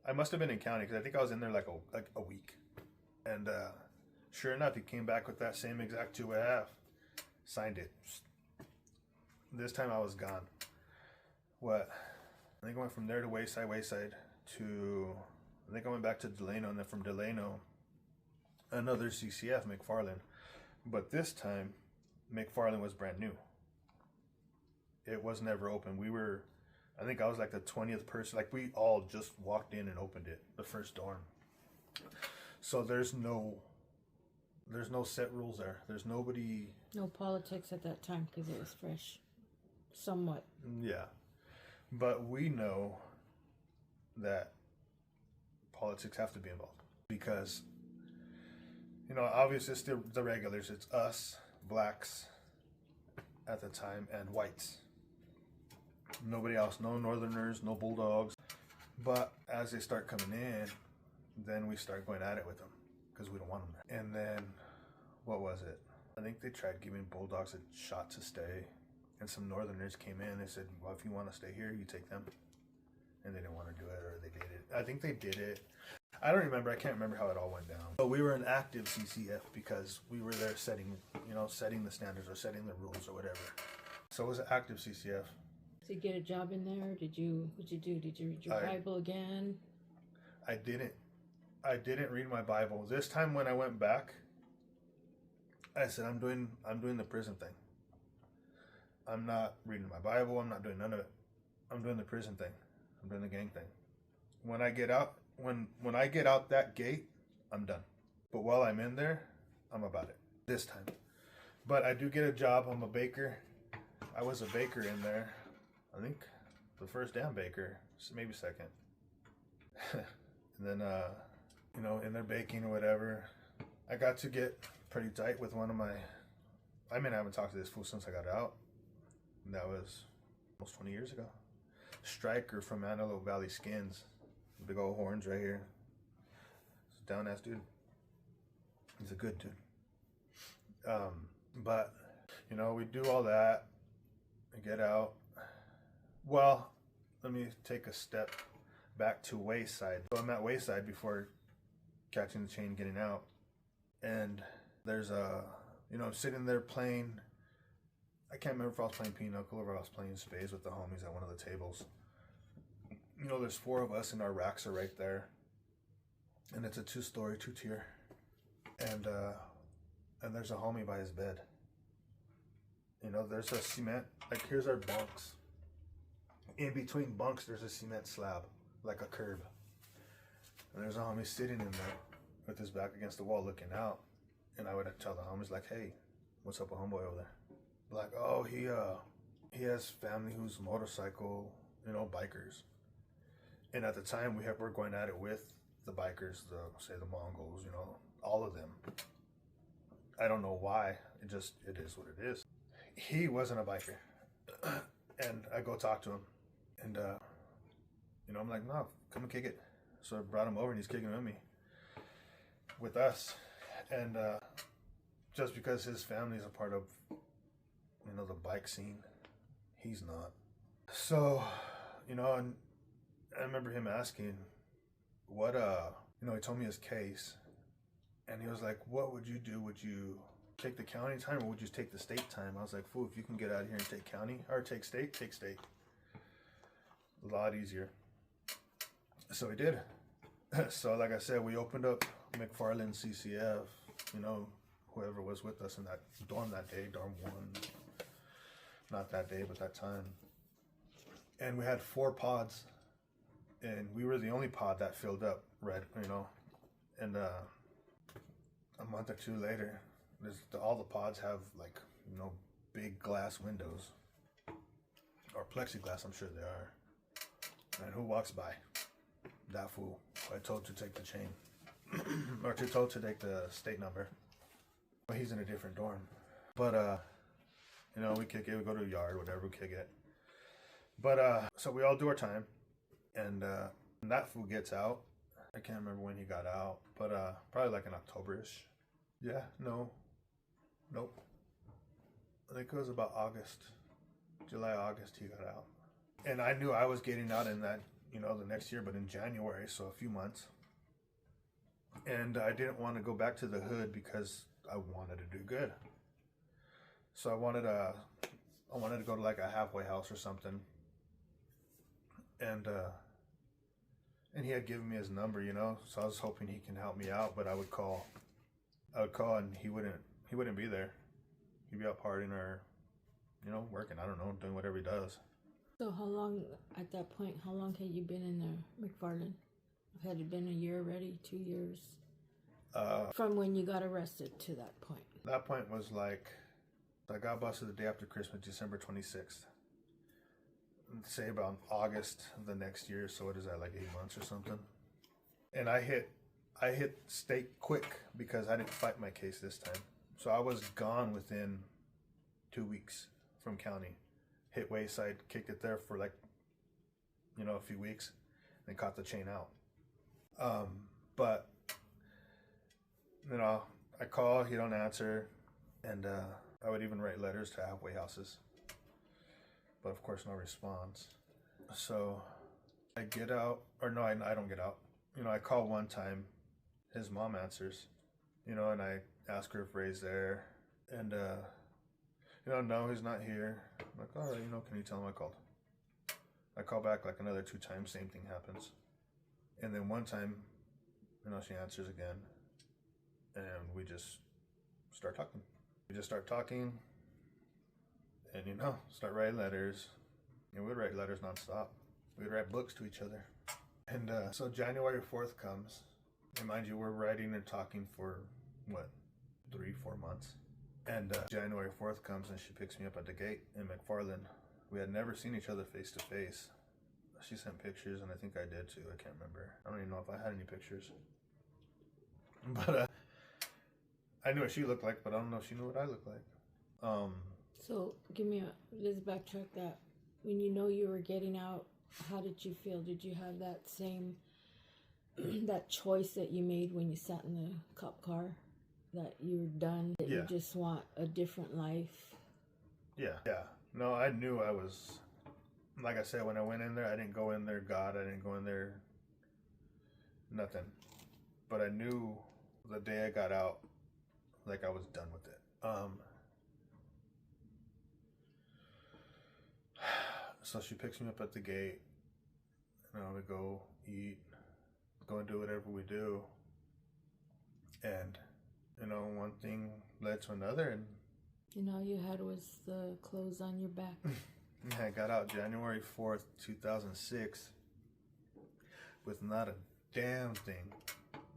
I must have been in county because I think I was in there like a week. And sure enough, he came back with that same exact 2.5. Signed it. This time I was gone. I think I went from there to Wayside to, I think I went back to Delano, and then from Delano, another CCF, McFarland. But this time, McFarland was brand new. It was never open. I think I was like the 20th person. Like we all just walked in and opened it, the first dorm. So there's no set rules there. There's nobody. No politics at that time because it was fresh. Somewhat. Yeah. But we know that politics have to be involved because, obviously it's the regulars. It's us, blacks at the time, and whites. Nobody else. No northerners, no bulldogs. But as they start coming in, then we start going at it with them because we don't want them there. And then, what was it? I think they tried giving bulldogs a shot to stay. And some northerners came in. They said, well, if you want to stay here, you take them. And they didn't want to do it, or they did it. I think they did it. I don't remember. I can't remember how it all went down. But we were an active CCF because we were there setting the standards or setting the rules or whatever. So it was an active CCF. Did you get a job in there? What'd you do? Did you read your Bible again? I didn't read my Bible. This time when I went back, I said, I'm doing the prison thing. I'm not reading my Bible. I'm not doing none of it. I'm doing the prison thing. I'm doing the gang thing. When I get out, when I get out that gate, I'm done. But while I'm in there, I'm about it. This time. But I do get a job. I'm a baker. I was a baker in there. I think the first damn baker, maybe second. And then, in their baking or whatever, I got to get pretty tight with one of my, I haven't talked to this fool since I got out. And that was almost 20 years ago. Striker from Antelope Valley Skins. Big old horns right here. He's a down-ass dude. He's a good dude. But, we do all that. I get out. Well, let me take a step back to Wayside. So I'm at Wayside before catching the chain, getting out. And there's I'm sitting there playing. I can't remember if I was playing pinochle or if I was playing spades with the homies at one of the tables. You know, there's 4 of us and our racks are right there. And it's a 2-story, 2-tier. And there's a homie by his bed. You know, there's a cement, like here's our bunks. In between bunks, there's a cement slab, like a curb. And there's a homie sitting in there with his back against the wall looking out. And I would tell the homies like, hey, what's up with homeboy over there? Like, oh, he has family who's motorcycle, you know, bikers. And at the time we're going at it with the bikers, say the Mongols, you know, all of them. I don't know why. It is what it is. He wasn't a biker. And I go talk to him. And, you know, I'm like, no, come and kick it. So I brought him over and he's kicking with us. And just because his family is a part of, you know, the bike scene, he's not. So, you know, and I remember him asking, what, you know, he told me his case. And he was like, what would you do? Would you take the county time or would you take the state time? I was like, fool, if you can get out of here and take county or take state, take state. A lot easier. So we did. So like I said, we opened up McFarland CCF, you know, whoever was with us in that dorm that day, dorm 1. Not that day, but that time. And we had 4 pods. And we were the only pod that filled up red, you know. And a month or 2 later, all the pods have like, you know, big glass windows. Or plexiglass, I'm sure they are. And who walks by? That fool. I told to take the chain. Or to told to take the state number. But he's in a different dorm. But, you know, we kick it, we go to a yard, whatever, we kick it. But, so we all do our time. And that fool gets out. I can't remember when he got out. But, probably like in October-ish. Yeah, no. Nope. I think it was about August. July, August, he got out. And I knew I was getting out in that, you know, the next year, but in January, so a few months. And I didn't want to go back to the hood because I wanted to do good. So I wanted to go to like a halfway house or something. And he had given me his number, you know, so I was hoping he can help me out, but I would call and he wouldn't be there. He'd be out partying or, you know, working, I don't know, doing whatever he does. So how long, at that point, how long had you been in there, McFarland? Had it been a year already, 2 years? From when you got arrested to that point? That point was like, I got busted the day after Christmas, December 26th. Say about August the next year, so what is that, like 8 months or something? And I hit state quick because I didn't fight my case this time. So I was gone within 2 weeks from county. Hit Wayside, kicked it there for like, you know, a few weeks, and caught the chain out. But, you know, I call, he don't answer, and I would even write letters to halfway houses. But of course, no response. So I get out, or no, I don't get out. You know, I call one time, his mom answers, you know, and I ask her if Ray's there, and you know, no, he's not here. I'm like, all right, you know, can you tell him I called? I call back like another 2 times, same thing happens. And then one time, you know, she answers again, and we just start talking. We just start talking, and, you know, start writing letters. And we'd write letters nonstop. We'd write books to each other. And so January 4th comes, and mind you, we're writing and talking for, what, 3-4 months. And January 4th comes and she picks me up at the gate in McFarland. We had never seen each other face to face. She sent pictures and I think I did too. I can't remember. I don't even know if I had any pictures. But I knew what she looked like, but I don't know if she knew what I looked like. So let's backtrack that. When you know you were getting out, how did you feel? Did you have that same, that choice that you made when you sat in the cop car? That you're done, that you just want a different life? Yeah. No, I knew I was, like I said, when I went in there, I didn't go in there God, I didn't go in there nothing. But I knew the day I got out, like I was done with it. So she picks me up at the gate. We go eat, go and do whatever we do. And, one thing led to another, and all you had was the clothes on your back. I got out January 4th, 2006 with not a damn thing,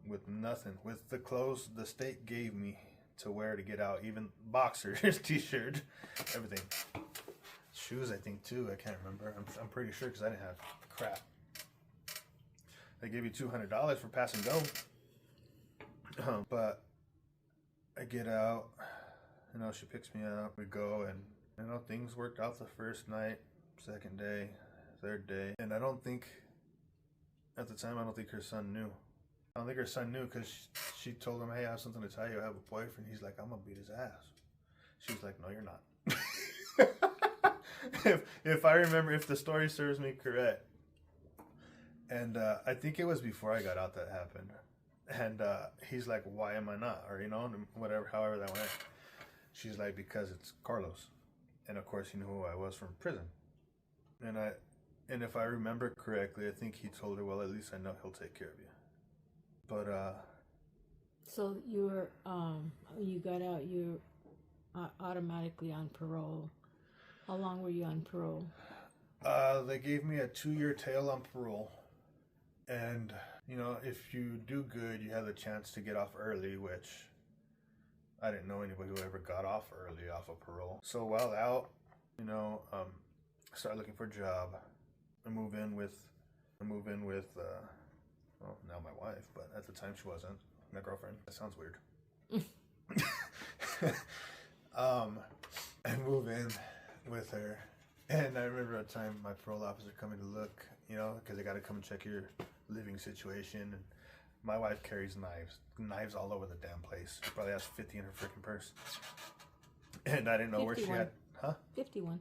with nothing, with the clothes the state gave me to wear to get out, even boxers, t-shirt, everything. Shoes, I think, too. I can't remember. I'm pretty sure because I didn't have crap. They gave you $200 for pass and go. But I get out, she picks me up, we go, and, things worked out the first night, second day, third day. And I don't think, at the time, her son knew. I don't think her son knew because she told him, hey, I have something to tell you. I have a boyfriend. He's like, I'm going to beat his ass. She's like, no, you're not. if I remember, if the story serves me correct. And I think it was before I got out that happened. And he's like, why am I not? Or, whatever, however that went. She's like, because it's Carlos. And, of course, he knew who I was from prison. And if I remember correctly, I think he told her, well, at least I know he'll take care of you. But, So you were, you got out, you were automatically on parole. How long were you on parole? They gave me a 2-year tail on parole. And, if you do good, you have the chance to get off early, which I didn't know anybody who ever got off early off of parole. So while out, I started looking for a job. I move in with, well, now my wife, but at the time she wasn't. My girlfriend. That sounds weird. I move in with her. And I remember a time my parole officer coming to look, because they got to come and check your living situation. And my wife carries knives all over the damn place. She probably has 50 in her freaking purse. And I didn't know 51. Where she had, 51.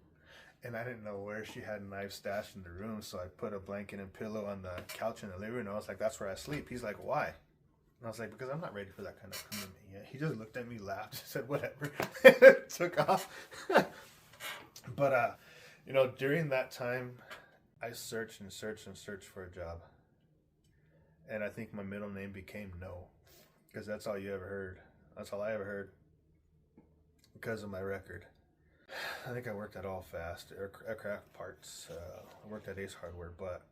And I didn't know where she had knives stashed in the room, so I put a blanket and pillow on the couch in the living room. I was like, that's where I sleep. He's like, why? And I was like, because I'm not ready for that kind of commitment yet. He just looked at me, laughed, said, whatever. Took off. But, during that time, I searched and searched and searched for a job. And I think my middle name became No, because that's all you ever heard. That's all I ever heard because of my record. I think I worked at All Fast, aircraft parts. I worked at Ace Hardware, but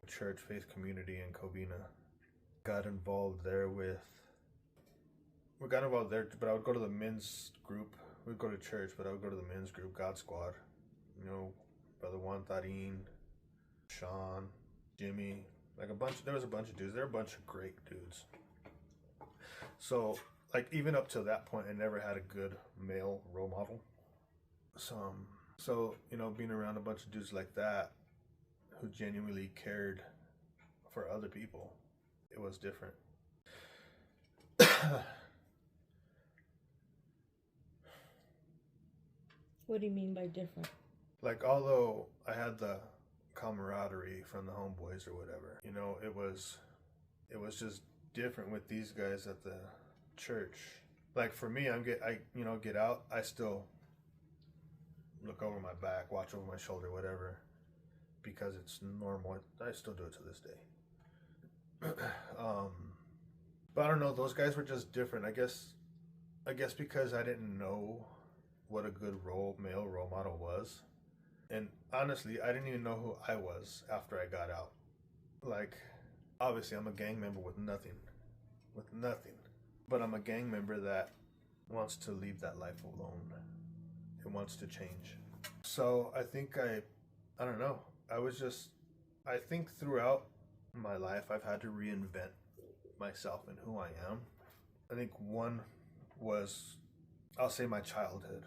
church, faith community in Covina. Got involved there, but I would go to the men's group. We'd go to church, but I would go to the men's group, God Squad. Brother Juan Tarin, Sean, Jimmy, there was a bunch of dudes. There were a bunch of great dudes. So, even up to that point, I never had a good male role model. So, being around a bunch of dudes like that who genuinely cared for other people, it was different. What do you mean by different? Although I had the camaraderie from the homeboys or whatever, it was just different with these guys at the church. For me, I get out, I still look over my back, watch over my shoulder, whatever, because it's normal. I still do it to this day. But I don't know, those guys were just different. I guess because I didn't know what a good male role model was. And honestly, I didn't even know who I was after I got out. Obviously I'm a gang member with nothing. But I'm a gang member that wants to leave that life alone. It wants to change. So I think I don't know. I think throughout my life I've had to reinvent myself and who I am. I think one was, I'll say, my childhood,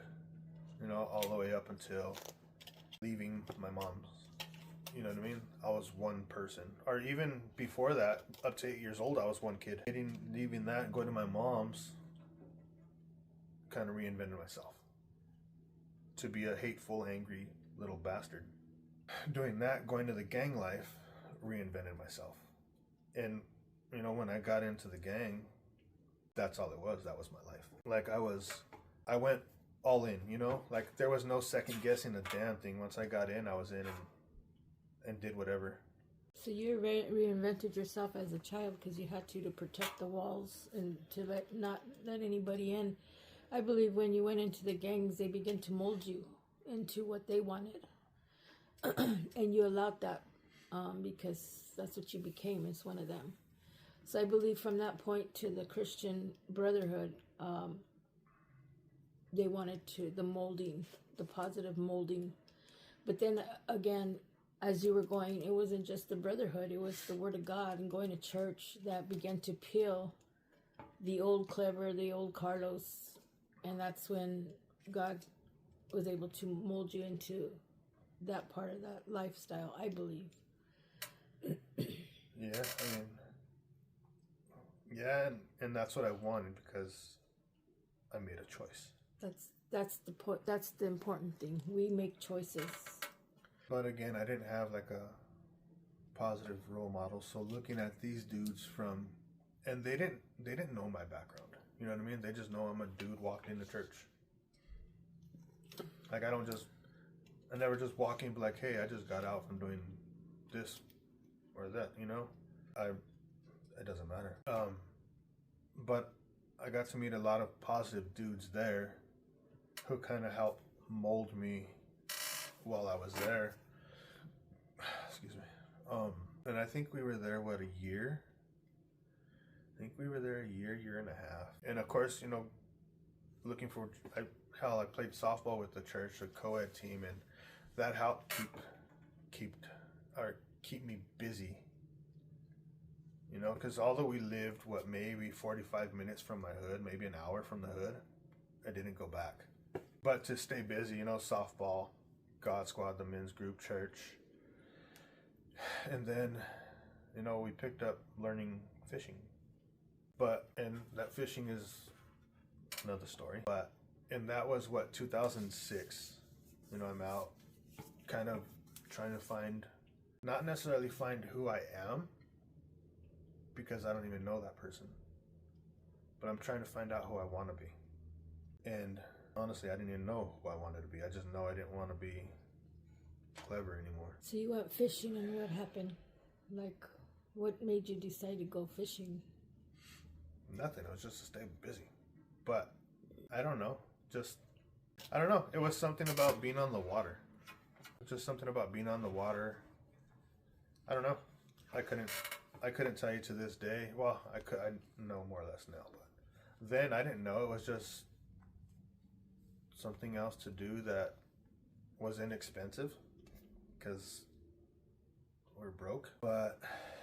all the way up until leaving my mom's. You know what I mean? I was one person. Or even before that, up to 8 years old, I was one kid. Leaving that and going to my mom's, kind of reinvented myself to be a hateful, angry little bastard. Doing that, going to the gang life, reinvented myself. And, when I got into the gang, that's all it was. That was my life. I went all in, you know? Like, there was no second guessing a damn thing. Once I got in, I was in and did whatever. So you reinvented yourself as a child because you had to protect the walls and to not let anybody in. I believe when you went into the gangs, they begin to mold you into what they wanted. And you allowed that because that's what you became, as one of them. So I believe from that point to the Christian Brotherhood, they wanted the molding, the positive molding. But then again, as you were going, it wasn't just the Brotherhood, it was the Word of God and going to church that began to peel the old Clever, the old Carlos. And that's when God was able to mold you into that part of that lifestyle, I believe. Yeah, I mean, yeah, and that's what I wanted because I made a choice. That's the point. That's the important thing. We make choices. But again, I didn't have like a positive role model. So looking at these dudes and they didn't know my background. You know what I mean? They just know I'm a dude walked into church. Like, I never just walk in and be like, hey, I just got out from doing this or that, you know? It doesn't matter. But I got to meet a lot of positive dudes there who kind of helped mold me while I was there. Excuse me. And I think we were there, a year? I think we were there a year and a half. And of course, you know, looking for, I played softball with the church, the co-ed team, and that helped keep me busy. You know, because although we lived, maybe 45 minutes from my hood, maybe an hour from the hood, I didn't go back. But to stay busy, you know, softball, God Squad, the men's group, church. And then, you know, we picked up learning fishing. And that fishing is another story. And that was 2006. You know, I'm out kind of trying to not necessarily find who I am, because I don't even know that person. But I'm trying to find out who I want to be. And honestly, I didn't even know who I wanted to be. I just know I didn't want to be clever anymore. So you went fishing, and what happened? Like, what made you decide to go fishing? Nothing. It was just to stay busy. But I don't know. I don't know. It was something about being on the water. Just something about being on the water. I don't know. I couldn't tell you to this day. Well, I know more or less now, but then I didn't know. It was just something else to do that was inexpensive because we're broke. But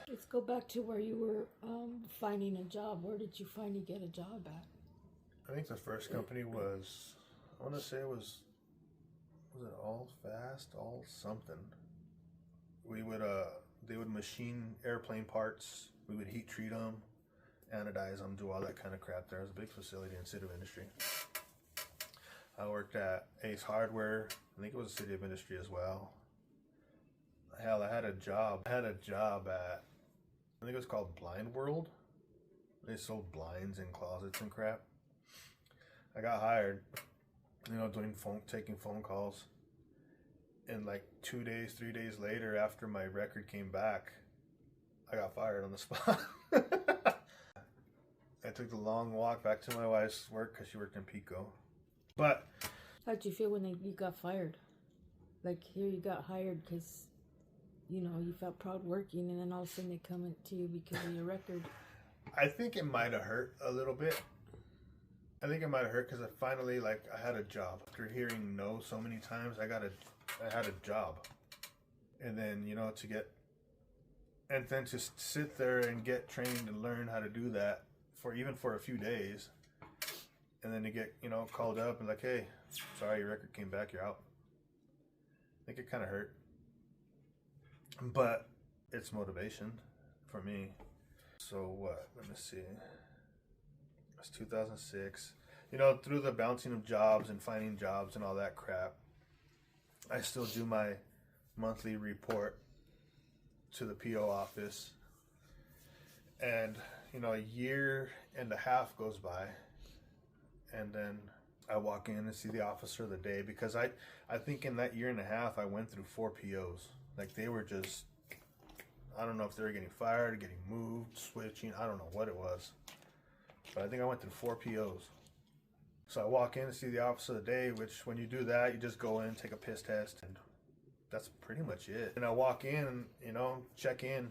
let's go back to where you were finding a job. Where did you finally get a job at? I think the first company was, I want to say was it All Fast, All something. They would machine airplane parts. We would heat treat them, anodize them, do all that kind of crap. There was a big facility in City of Industry. I worked at Ace Hardware. I think it was a City of Industry as well. Hell, I had a job at, I think it was called Blind World. They sold blinds and closets and crap. I got hired, you know, taking phone calls. And like 2 days, 3 days later, after my record came back, I got fired on the spot. I took the long walk back to my wife's work because she worked in Pico. But how'd you feel when you got fired? Like, here you got hired because, you know, you felt proud working, and then all of a sudden they come to you because of your record. I think it might have hurt a little bit. I think it might have hurt because I had a job. After hearing no so many times, I had a job. And then, you know, to sit there and get trained and learn how to do that for a few days. And then to get, you know, called up and like, hey, sorry, your record came back, you're out. I think it kind of hurt. But it's motivation for me. So what? Let me see. It's 2006. You know, through the bouncing of jobs and finding jobs and all that crap, I still do my monthly report to the PO office. And, you know, a year and a half goes by. And then I walk in and see the officer of the day, because I think in that year and a half I went through 4 POs. Like, they were just, I don't know if they were getting fired, getting moved, switching, I don't know what it was. But I think I went through 4 POs. So I walk in to see the officer of the day, which when you do that, you just go in, take a piss test, and that's pretty much it. And I walk in, you know, check in,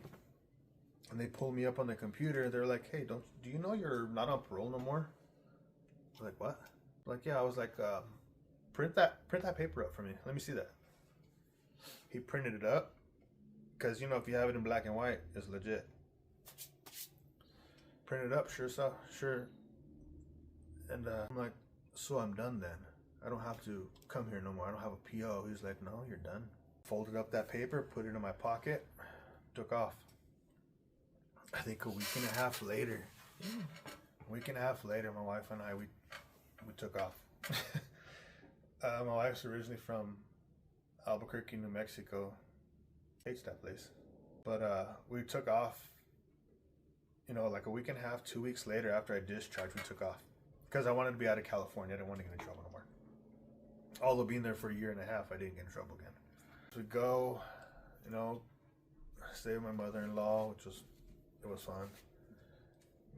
and they pull me up on the computer. They're like, hey, do you know you're not on parole no more? I'm like, what? Like, yeah. I was like, print that paper up for me. Let me see that. He printed it up, because, you know, if you have it in black and white, it's legit. Printed up, sure. And I'm like, so I'm done then. I don't have to come here no more. I don't have a PO. He's like, no, you're done. Folded up that paper, put it in my pocket, took off. I think a week and a half later, my wife and I, we took off. My wife's originally from Albuquerque, New Mexico. Hates that place. But we took off, you know, like a week and a half, 2 weeks later after I discharged, we took off. Because I wanted to be out of California. I didn't want to get in trouble no more. Although being there for a year and a half, I didn't get in trouble again. So we go, you know, stay with my mother-in-law, it was fun.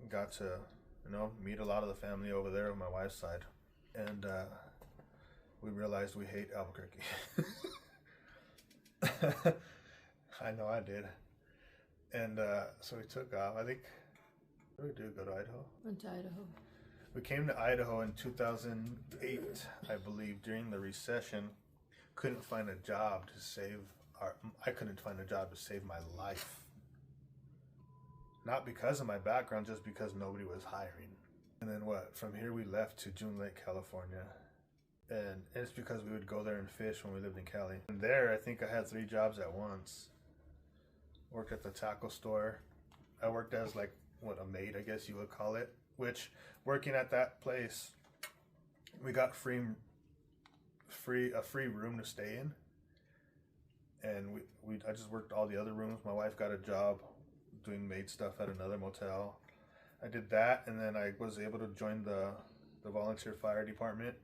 Got to, you know, meet a lot of the family over there on my wife's side. And we realized we hate Albuquerque. I know I did. And so we took off. I think, what did we do, go to Idaho? Went to Idaho. We came to Idaho in 2008, I believe, during the recession. Couldn't find a job to save I couldn't find a job to save my life. Not because of my background, just because nobody was hiring. And then from here we left to June Lake, California. And it's because we would go there and fish when we lived in Cali. And there, I think I had 3 jobs at once. Worked at the tackle store. I worked as a maid, I guess you would call it. Which, working at that place, we got a free room to stay in, and I just worked all the other rooms. My wife got a job doing maid stuff at another motel. I did that, and then I was able to join the volunteer fire department.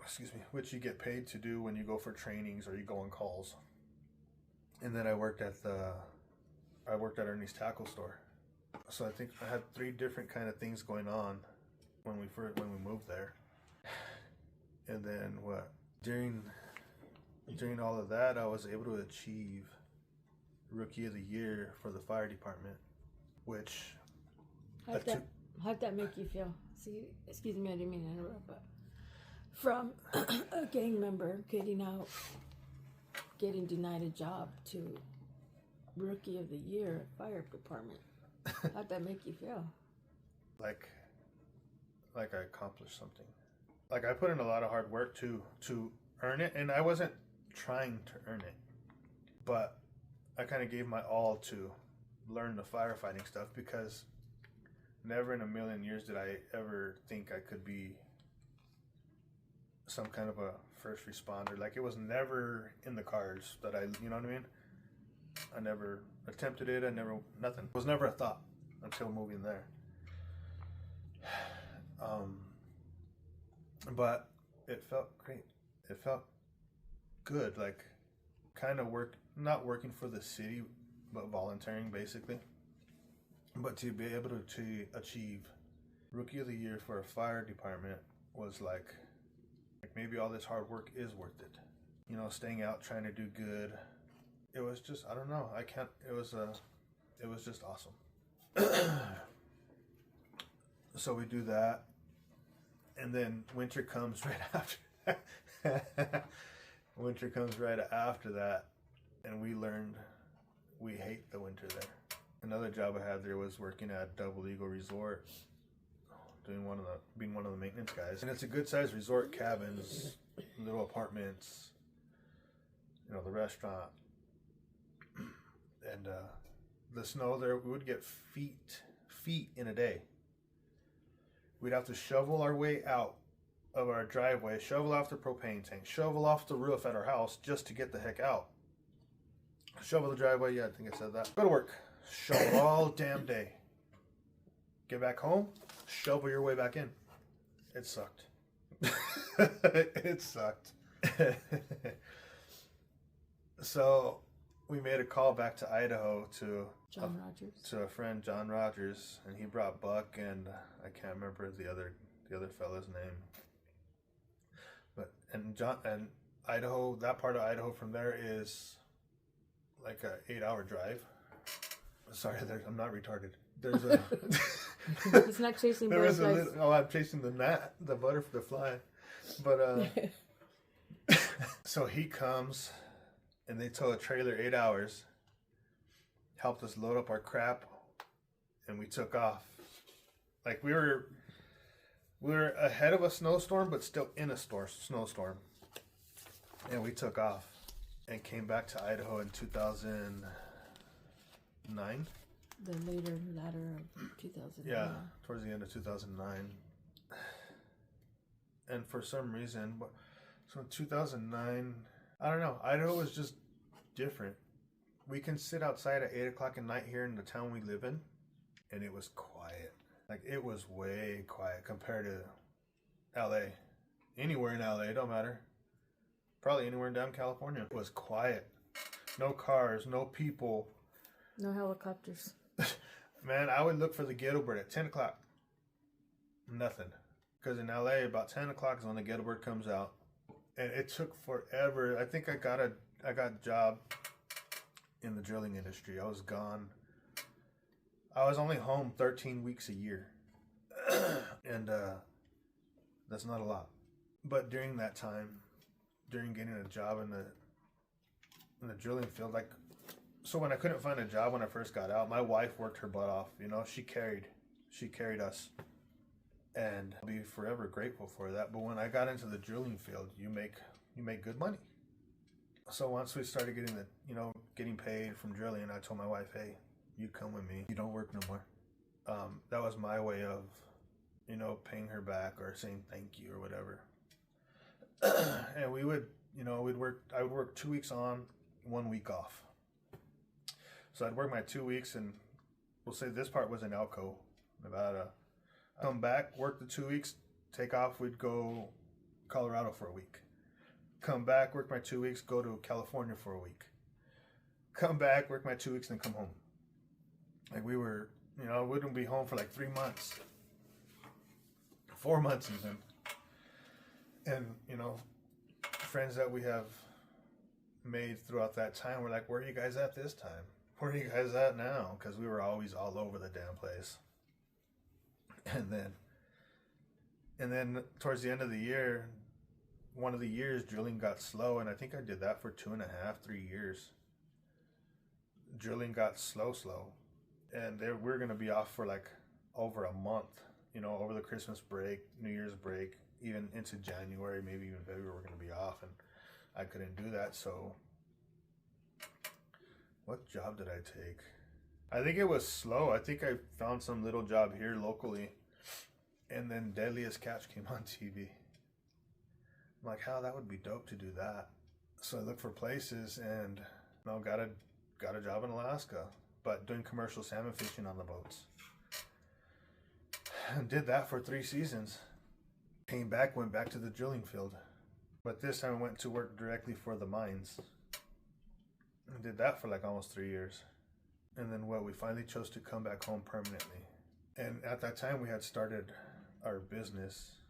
Excuse me, which you get paid to do when you go for trainings or you go on calls. And then I worked at Ernie's tackle store. So I think I had 3 different kind of things going on when we moved there. And then during all of that, I was able to achieve Rookie of the Year for the fire department, which How'd that make you feel? See, excuse me, I didn't mean to interrupt, but from a gang member getting out, getting denied a job, to Rookie of the Year fire department. How'd that make you feel? Like I accomplished something. Like, I put in a lot of hard work to earn it, and I wasn't trying to earn it, but I kind of gave my all to learn the firefighting stuff, because never in a million years did I ever think I could be some kind of a first responder. Like, it was never in the cards that you know what I mean? I never attempted it. Nothing. It was never a thought until moving there. But it felt great. It felt good. Like, kind of not working for the city, but volunteering basically. But to be able to achieve Rookie of the Year for a fire department was like maybe all this hard work is worth it. You know, staying out, trying to do good. It was just, I don't know. It was just awesome. So we do that. And then winter comes right after. Winter comes right after that. And we learned we hate the winter there. Another job I had there was working at Double Eagle Resort, being one of the maintenance guys. And it's a good sized resort, cabins, little apartments, you know, the restaurant. And the snow there, we would get feet in a day. We'd have to shovel our way out of our driveway, shovel off the propane tank, shovel off the roof at our house just to get the heck out. Shovel the driveway, yeah, I think I said that. Go to work, shovel all damn day. Get back home, shovel your way back in. It sucked. It sucked. So we made a call back to Idaho to a friend, John Rogers, and he brought Buck, and I can't remember the other fella's name. But and Idaho, that part of Idaho from there is like a 8-hour drive. Sorry, I'm not retarded. There's a He's not chasing butterflies. I'm chasing the gnat, the fly. But so he comes, and they tow a trailer 8 hours, helped us load up our crap, and we took off. Like we were ahead of a snowstorm, but still in a snowstorm. And we took off and came back to Idaho in 2009. The latter of 2009. Yeah, towards the end of 2009. And for some reason, so in 2009, I don't know, Idaho was just different. We can sit outside at 8 o'clock at night here in the town we live in, and it was quiet. Like, it was way quiet compared to LA. Anywhere in LA, don't matter. Probably anywhere in damn California. It was quiet. No cars, no people. No helicopters. Man, I would look for the ghetto bird at 10 o'clock. Nothing. Because in LA, about 10 o'clock is when the ghetto bird comes out. And it took forever. I think I got a job in the drilling industry. I was gone. I was only home 13 weeks a year. And that's not a lot. But during that time, during getting a job in the drilling field, like, so when I couldn't find a job when I first got out, my wife worked her butt off. You know, she carried us, and I'll be forever grateful for that. But when I got into the drilling field, you make good money. So once we started getting paid from drilling, I told my wife, hey, you come with me. You don't work no more. That was my way of, paying her back or saying thank you or whatever. And we would, I would work 2 weeks on, 1 week off. So I'd work my 2 weeks, and we'll say this part was in Elko, Nevada. Come back, work the 2 weeks, take off, we'd go Colorado for a week. Come back, work my 2 weeks, go to California for a week. Come back, work my 2 weeks, then come home. Like we were, wouldn't be home for like 3 months. 4 months even. And, friends that we have made throughout that time were like, where are you guys at this time? Where are you guys at now? Because we were always all over the damn place. And then towards the end of the year, one of the years drilling got slow, and I think I did that for 2.5, 3 years. Drilling got slow. And we're going to be off for like over a month, over the Christmas break, New Year's break, even into January, maybe even February, we're going to be off, and I couldn't do that. So what job did I take? I think it was slow. I think I found some little job here locally, and then Deadliest Catch came on TV. I'm like, how that would be dope to do that. So I looked for places, and got a job in Alaska, but doing commercial salmon fishing on the boats. And did that for 3 seasons. Came back, went back to the drilling field. But this time I went to work directly for the mines. And did that for like almost 3 years. And then we finally chose to come back home permanently. And at that time we had started our business,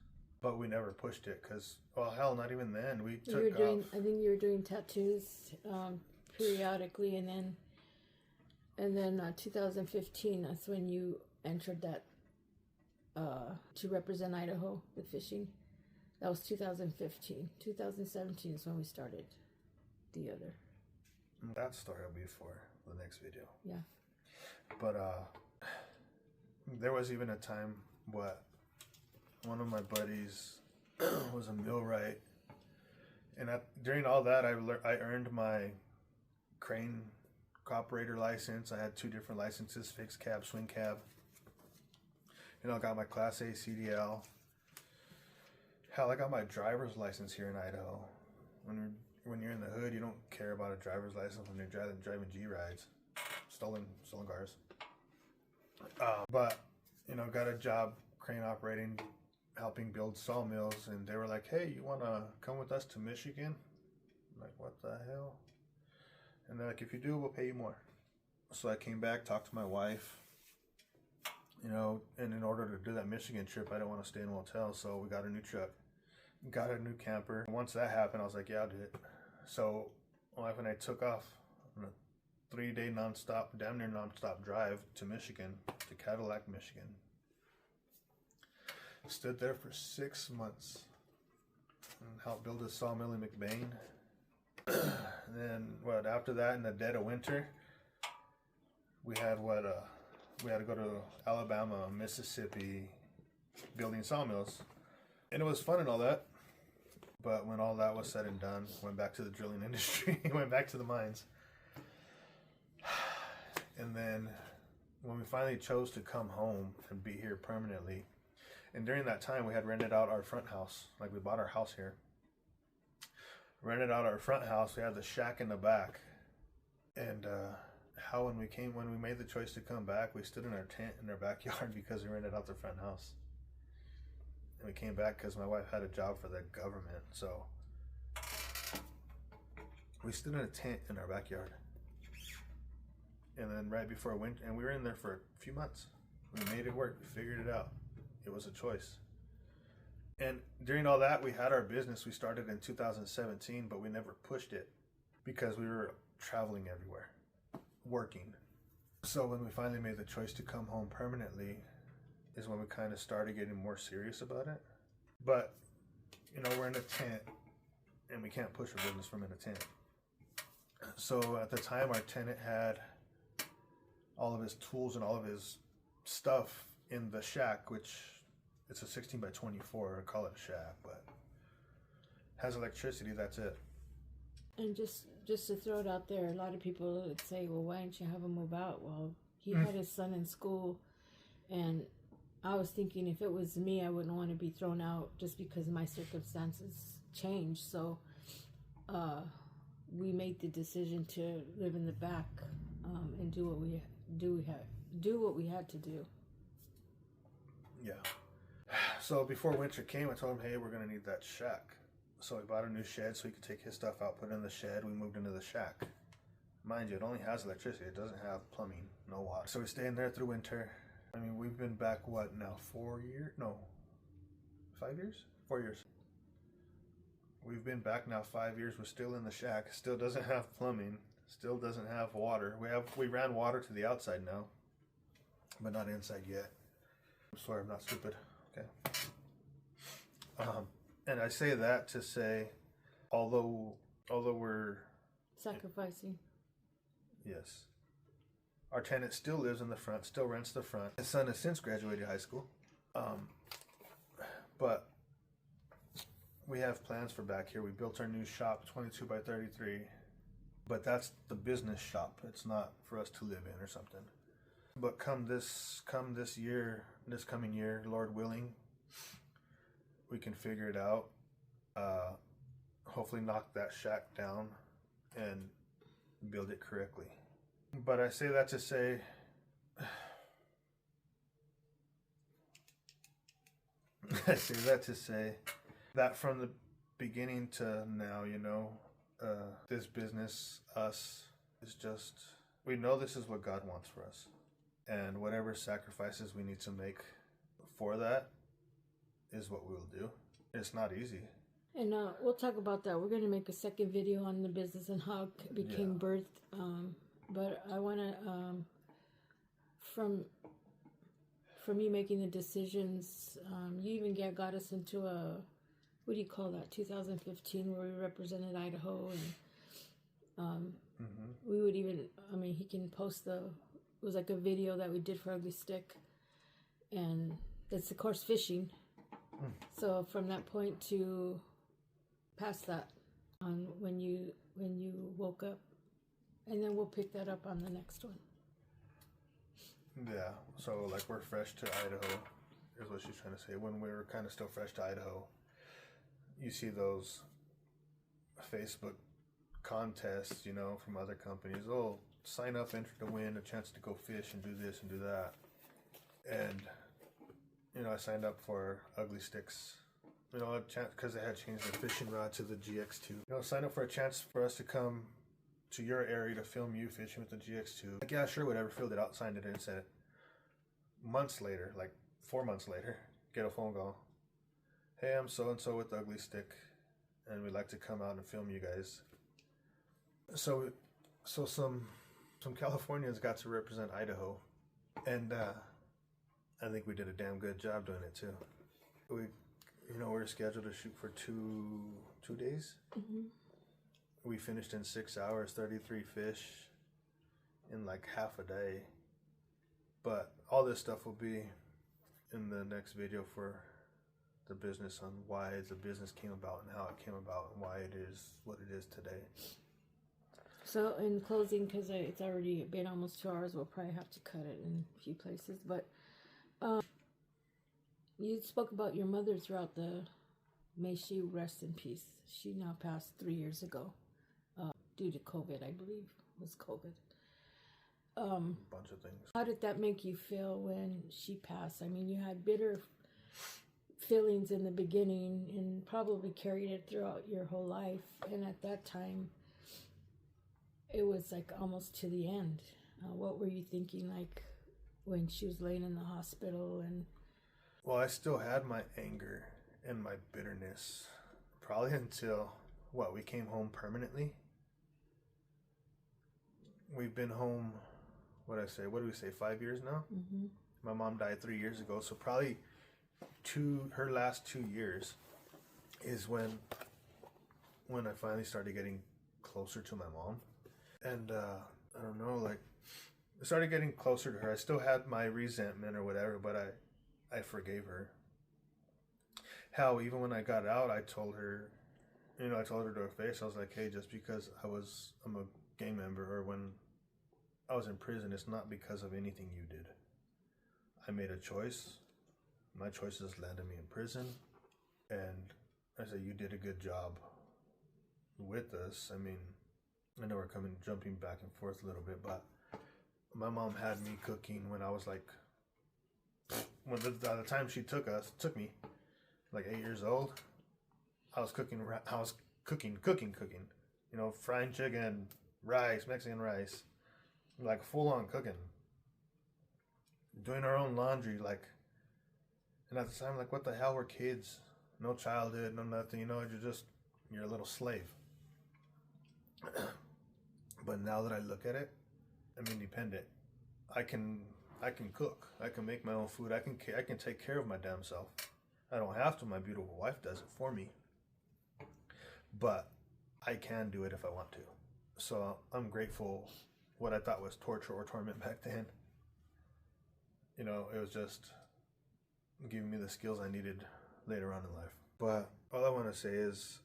but we never pushed it because, well, hell, not even then. We took off. I think you were doing tattoos periodically, and then 2015, that's when you entered that to represent Idaho with fishing. That was 2015. 2017 is when we started the other. That story will be for the next video. Yeah. But there was even a time one of my buddies was a millwright, and during all that I earned my crane operator license. I had 2 different licenses, fixed cab, swing cab. I got my Class A CDL. Hell, I got my driver's license here in Idaho. When you're in the hood, you don't care about a driver's license when you're driving G-rides, stolen cars. But got a job crane operating. helping build sawmills, and they were like, hey, you want to come with us to Michigan? I'm like, what the hell? And they're like, if you do, we'll pay you more. So I came back, talked to my wife, you know, and in order to do that Michigan trip, I didn't want to stay in a motel, so we got a new truck, got a new camper. Once that happened, I was like, yeah, I'll do it. So my wife and I took off on a 3-day nonstop, damn near nonstop drive to Michigan, to Cadillac, Michigan. Stood there for 6 months and helped build a sawmill in McBain. And then after that, in the dead of winter, we had to go to Alabama, Mississippi, building sawmills, and it was fun and all that. But when all that was said and done, went back to the drilling industry, went back to the mines. And then when we finally chose to come home and be here permanently, and during that time we had rented out our front house, like we bought our house here. Rented out our front house, we had the shack in the back. And when we made the choice to come back, we stood in our tent in our backyard because we rented out the front house. And we came back because my wife had a job for the government, so we stood in a tent in our backyard. And then right before winter, and we were in there for a few months. We made it work, we figured it out. It was a choice. And during all that, we had our business. We started in 2017, but we never pushed it because we were traveling everywhere, working. So when we finally made the choice to come home permanently is when we kind of started getting more serious about it. But, you know, we're in a tent and we can't push our business from in a tent. So at the time, our tenant had all of his tools and all of his stuff in the shack, which it's a 16 by 24, I call it a shack, but has electricity, that's it. And just to throw it out there, a lot of people would say, well, why didn't you have him move out? Well, he had his son in school, and I was thinking if it was me, I wouldn't want to be thrown out just because my circumstances changed. So we made the decision to live in the back and do what we had to do. Yeah. So before winter came, I told him, hey, we're going to need that shack. So we bought a new shed so he could take his stuff out, put it in the shed. We moved into the shack. Mind you, it only has electricity. It doesn't have plumbing, no water. So we stay in there through winter. I mean, we've been back, what, now 4 years? No, 5 years? 4 years. We've been back now 5 years. We're still in the shack. Still doesn't have plumbing. Still doesn't have water. We ran water to the outside now, but not inside yet. I'm sorry, I'm not stupid. Okay. And I say that to say, although we're sacrificing. Yes. Our tenant still lives in the front, still rents the front. His son has since graduated high school. But we have plans for back here. We built our new shop, 22 by 33. But that's the business shop. It's not for us to live in or something. But come this coming year, Lord willing, we can figure it out. Hopefully knock that shack down and build it correctly. But I say that to say, that from the beginning to now, you know, this business, us, is just, we know this is what God wants for us. And whatever sacrifices we need to make for that is what we'll do. It's not easy. And we'll talk about that. We're going to make a second video on the business and how it became birthed. But I want to, from you making the decisions, you even got us into a, what do you call that, 2015, where we represented Idaho. And we would even, I mean, he can post it was like a video that we did for Ugly Stick. And that's, of course, fishing. So from that point to past that, on when you woke up, and then we'll pick that up on the next one. Yeah, so like we're fresh to Idaho, is what she's trying to say. When we were kind of still fresh to Idaho, you see those Facebook contests, you know, from other companies. Oh, sign up, enter to win a chance to go fish and do this and do that. And I signed up for Ugly Sticks. A chance because they had changed the fishing rod to the GX2. Sign up for a chance for us to come to your area to film you fishing with the GX2. Like, yeah, sure, whatever. Filled it out, signed it in, and said it. Months later, like 4 months later, get a phone call. Hey, I'm so and so with the Ugly Stick, and we'd like to come out and film you guys. So some Californians got to represent Idaho, and I think we did a damn good job doing it too. We're scheduled to shoot for two days. Mm-hmm. We finished in 6 hours, 33 fish in like half a day. But all this stuff will be in the next video for the business, on why the business came about and how it came about and why it is what it is today. So in closing, because it's already been almost 2 hours, we'll probably have to cut it in a few places. But you spoke about your mother throughout may she rest in peace. She now passed 3 years ago due to COVID, I believe. It was COVID. A bunch of things. How did that make you feel when she passed? I mean, you had bitter feelings in the beginning and probably carried it throughout your whole life. And at that time, it was like almost to the end. What were you thinking, like when she was laying in the hospital? And well, I still had my anger and my bitterness probably until we came home permanently. We've been home, what do we say, 5 years now? Mm-hmm. My mom died 3 years ago, so probably her last 2 years is when I finally started getting closer to my mom. And I don't know, like, I started getting closer to her. I still had my resentment or whatever, but I forgave her. Hell, even when I got out, I told her to her face, I was like, hey, just because I'm a gang member, or when I was in prison, it's not because of anything you did. I made a choice. My choices landed me in prison. And I said, you did a good job with us. I mean, I know we're jumping back and forth a little bit, but my mom had me cooking when I was like, when the time she took me, like 8 years old. I was cooking, frying chicken, rice, Mexican rice, like full on cooking, doing our own laundry, like, and at the time, like, what the hell, we're kids, no childhood, no nothing, you're a little slave. But now that I look at it, I'm independent. I can cook. I can make my own food. I can take care of my damn self. I don't have to. My beautiful wife does it for me. But I can do it if I want to. So I'm grateful. What I thought was torture or torment back then, it was just giving me the skills I needed later on in life. But all I want to say is,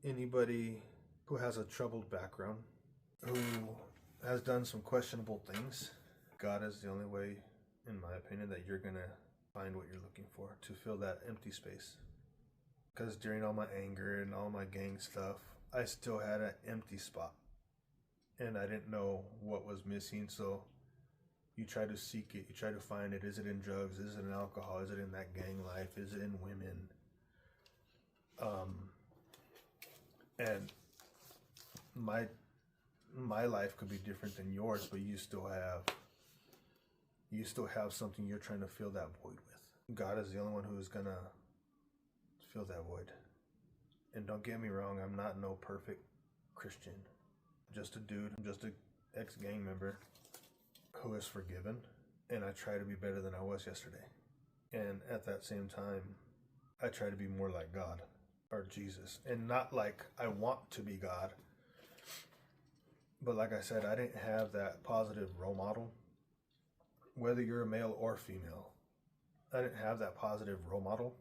anybody who has a troubled background, who has done some questionable things, God is the only way, in my opinion, that you're going to find what you're looking for, to fill that empty space. Because during all my anger and all my gang stuff, I still had an empty spot. And I didn't know what was missing, so you try to seek it, you try to find it. Is it in drugs? Is it in alcohol? Is it in that gang life? Is it in women? And my life could be different than yours, but you still have something you're trying to fill that void with. God is the only one who is gonna fill that void. And don't get me wrong, I'm not no perfect Christian. Just a dude, I'm just an ex-gang member who is forgiven, and I try to be better than I was yesterday. And at that same time, I try to be more like God or Jesus, and not like I want to be God. But like I said, I didn't have that positive role model, whether you're a male or female. I didn't have that positive role model.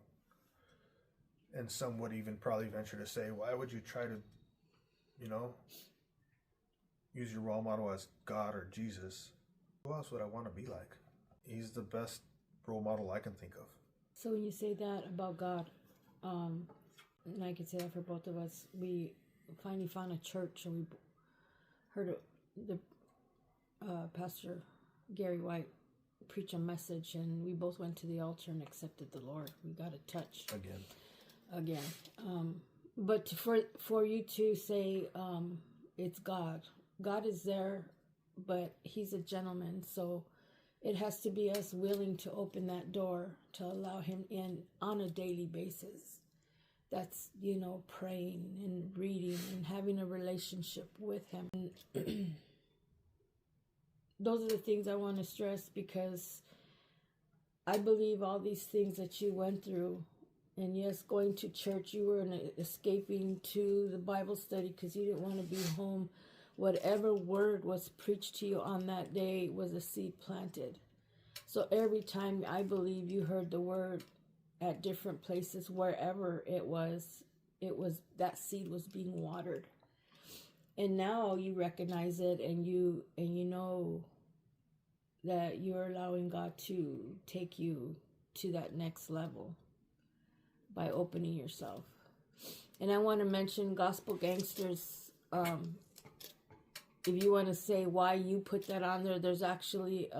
And some would even probably venture to say, why would you try to, use your role model as God or Jesus? Who else would I want to be like? He's the best role model I can think of. so when you say that about God, and I can say that for both of us, we finally found a church, and we heard the Pastor Gary White preach a message, and we both went to the altar and accepted the Lord. We got a touch again. But for you to say it's God. God is there, but He's a gentleman, so it has to be us willing to open that door to allow Him in on a daily basis. That's, praying and reading and having a relationship with Him. And those are the things I want to stress, because I believe all these things that you went through, and yes, going to church, you were escaping to the Bible study because you didn't want to be home. Whatever word was preached to you on that day was a seed planted. So every time I believe you heard the word at different places, wherever it was that seed was being watered. And now you recognize it, and you know that you're allowing God to take you to that next level by opening yourself. And I want to mention Gospel Gangsters. If you want to say why you put that on there, there's actually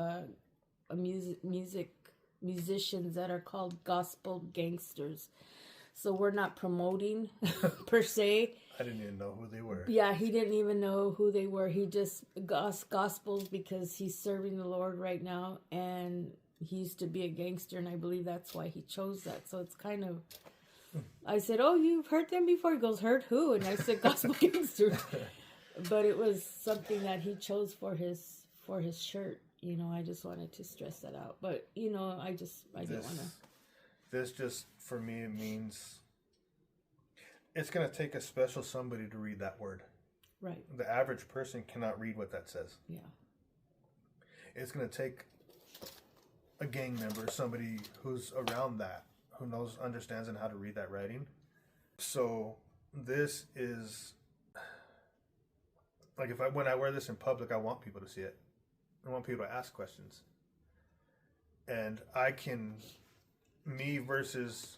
musicians that are called Gospel Gangsters. So we're not promoting per se. I didn't even know who they were. Yeah, he didn't even know who they were. He just gospels because he's serving the Lord right now, and he used to be a gangster, and I believe that's why he chose that. So it's kind of, I said, "Oh, you've heard them before?" He goes, "Heard who?" And I said, "Gospel Gangsters." But it was something that he chose for his shirt. I just wanted to stress that out. But I didn't want to. This just, for me, it means it's going to take a special somebody to read that word. Right. The average person cannot read what that says. Yeah. It's going to take a gang member, somebody who's around that, who understands and how to read that writing. So this is, like, when I wear this in public, I want people to see it. I want people to ask questions. And me versus,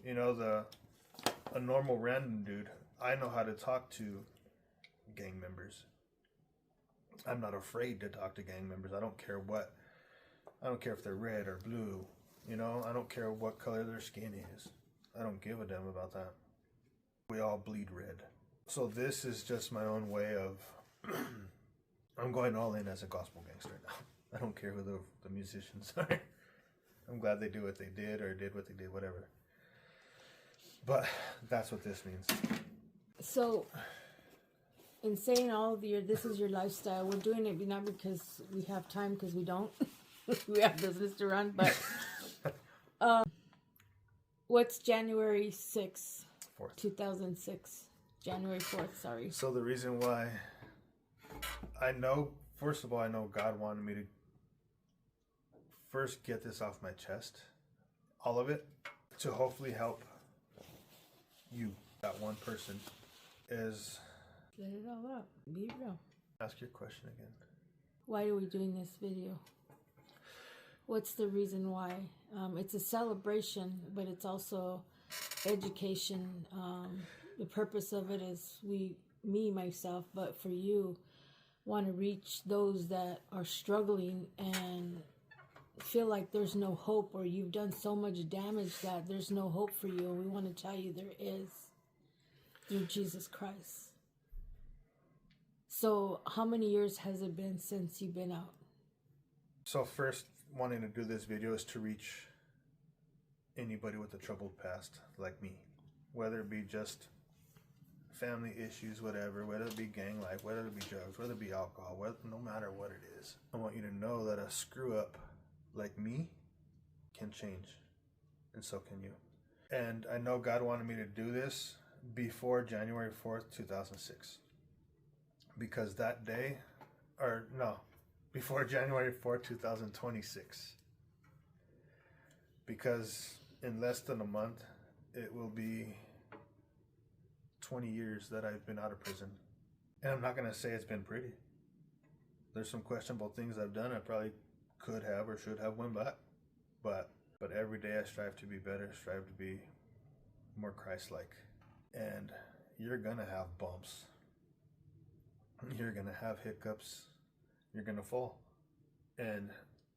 a normal random dude, I know how to talk to gang members. I'm not afraid to talk to gang members. I don't care if they're red or blue, I don't care what color their skin is. I don't give a damn about that. We all bleed red. So this is just my own way of, I'm going all in as a gospel gangster now. I don't care who the musicians are. I'm glad they do what they did, or did what they did, whatever. But that's what this means. So, in saying all of this is your lifestyle, we're doing it not because we have time, because we don't. We have business to run, but what's January 6th, 2006? January 4th, sorry. So the reason why first of all, I know God wanted me to first get this off my chest, all of it, to hopefully help you, that one person, is... Let it all out. Be real. Ask your question again. Why are we doing this video? What's the reason why? It's a celebration, but it's also education. The purpose of it is myself, but for you, want to reach those that are struggling and feel like there's no hope, or you've done so much damage that there's no hope for you. And we want to tell you there is, through Jesus Christ. So how many years has it been since you've been out? So first, wanting to do this video is to reach anybody with a troubled past like me, whether it be just family issues, whatever, whether it be gang life, whether it be drugs, whether it be alcohol, no matter what it is. I want you to know that a screw up like me can change, and so can you. And I know God wanted me to do this before January 4th, 2006. Because that day, before January 4th, 2026. Because in less than a month, it will be 20 years that I've been out of prison. And I'm not going to say it's been pretty. There's some questionable things I've done I probably could have or should have went back. But every day I strive to be better, strive to be more Christ-like. And you're going to have bumps. You're going to have hiccups. You're going to fall. And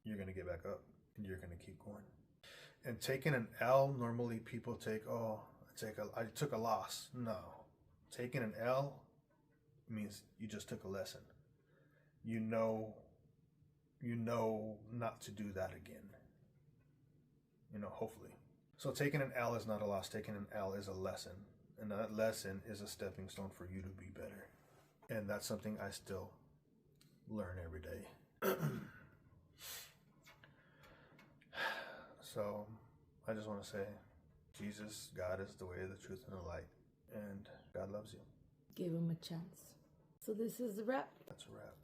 you're going to get back up and you're going to keep going. And taking an L, normally people take, I took a loss. No. Taking an L means you just took a lesson. You know not to do that again. Hopefully. So taking an L is not a loss. Taking an L is a lesson. And that lesson is a stepping stone for you to be better. And that's something I still learn every day. So I just want to say, Jesus, God is the way, the truth, and the light. And God loves you. Give him a chance. So this is the wrap. That's a wrap.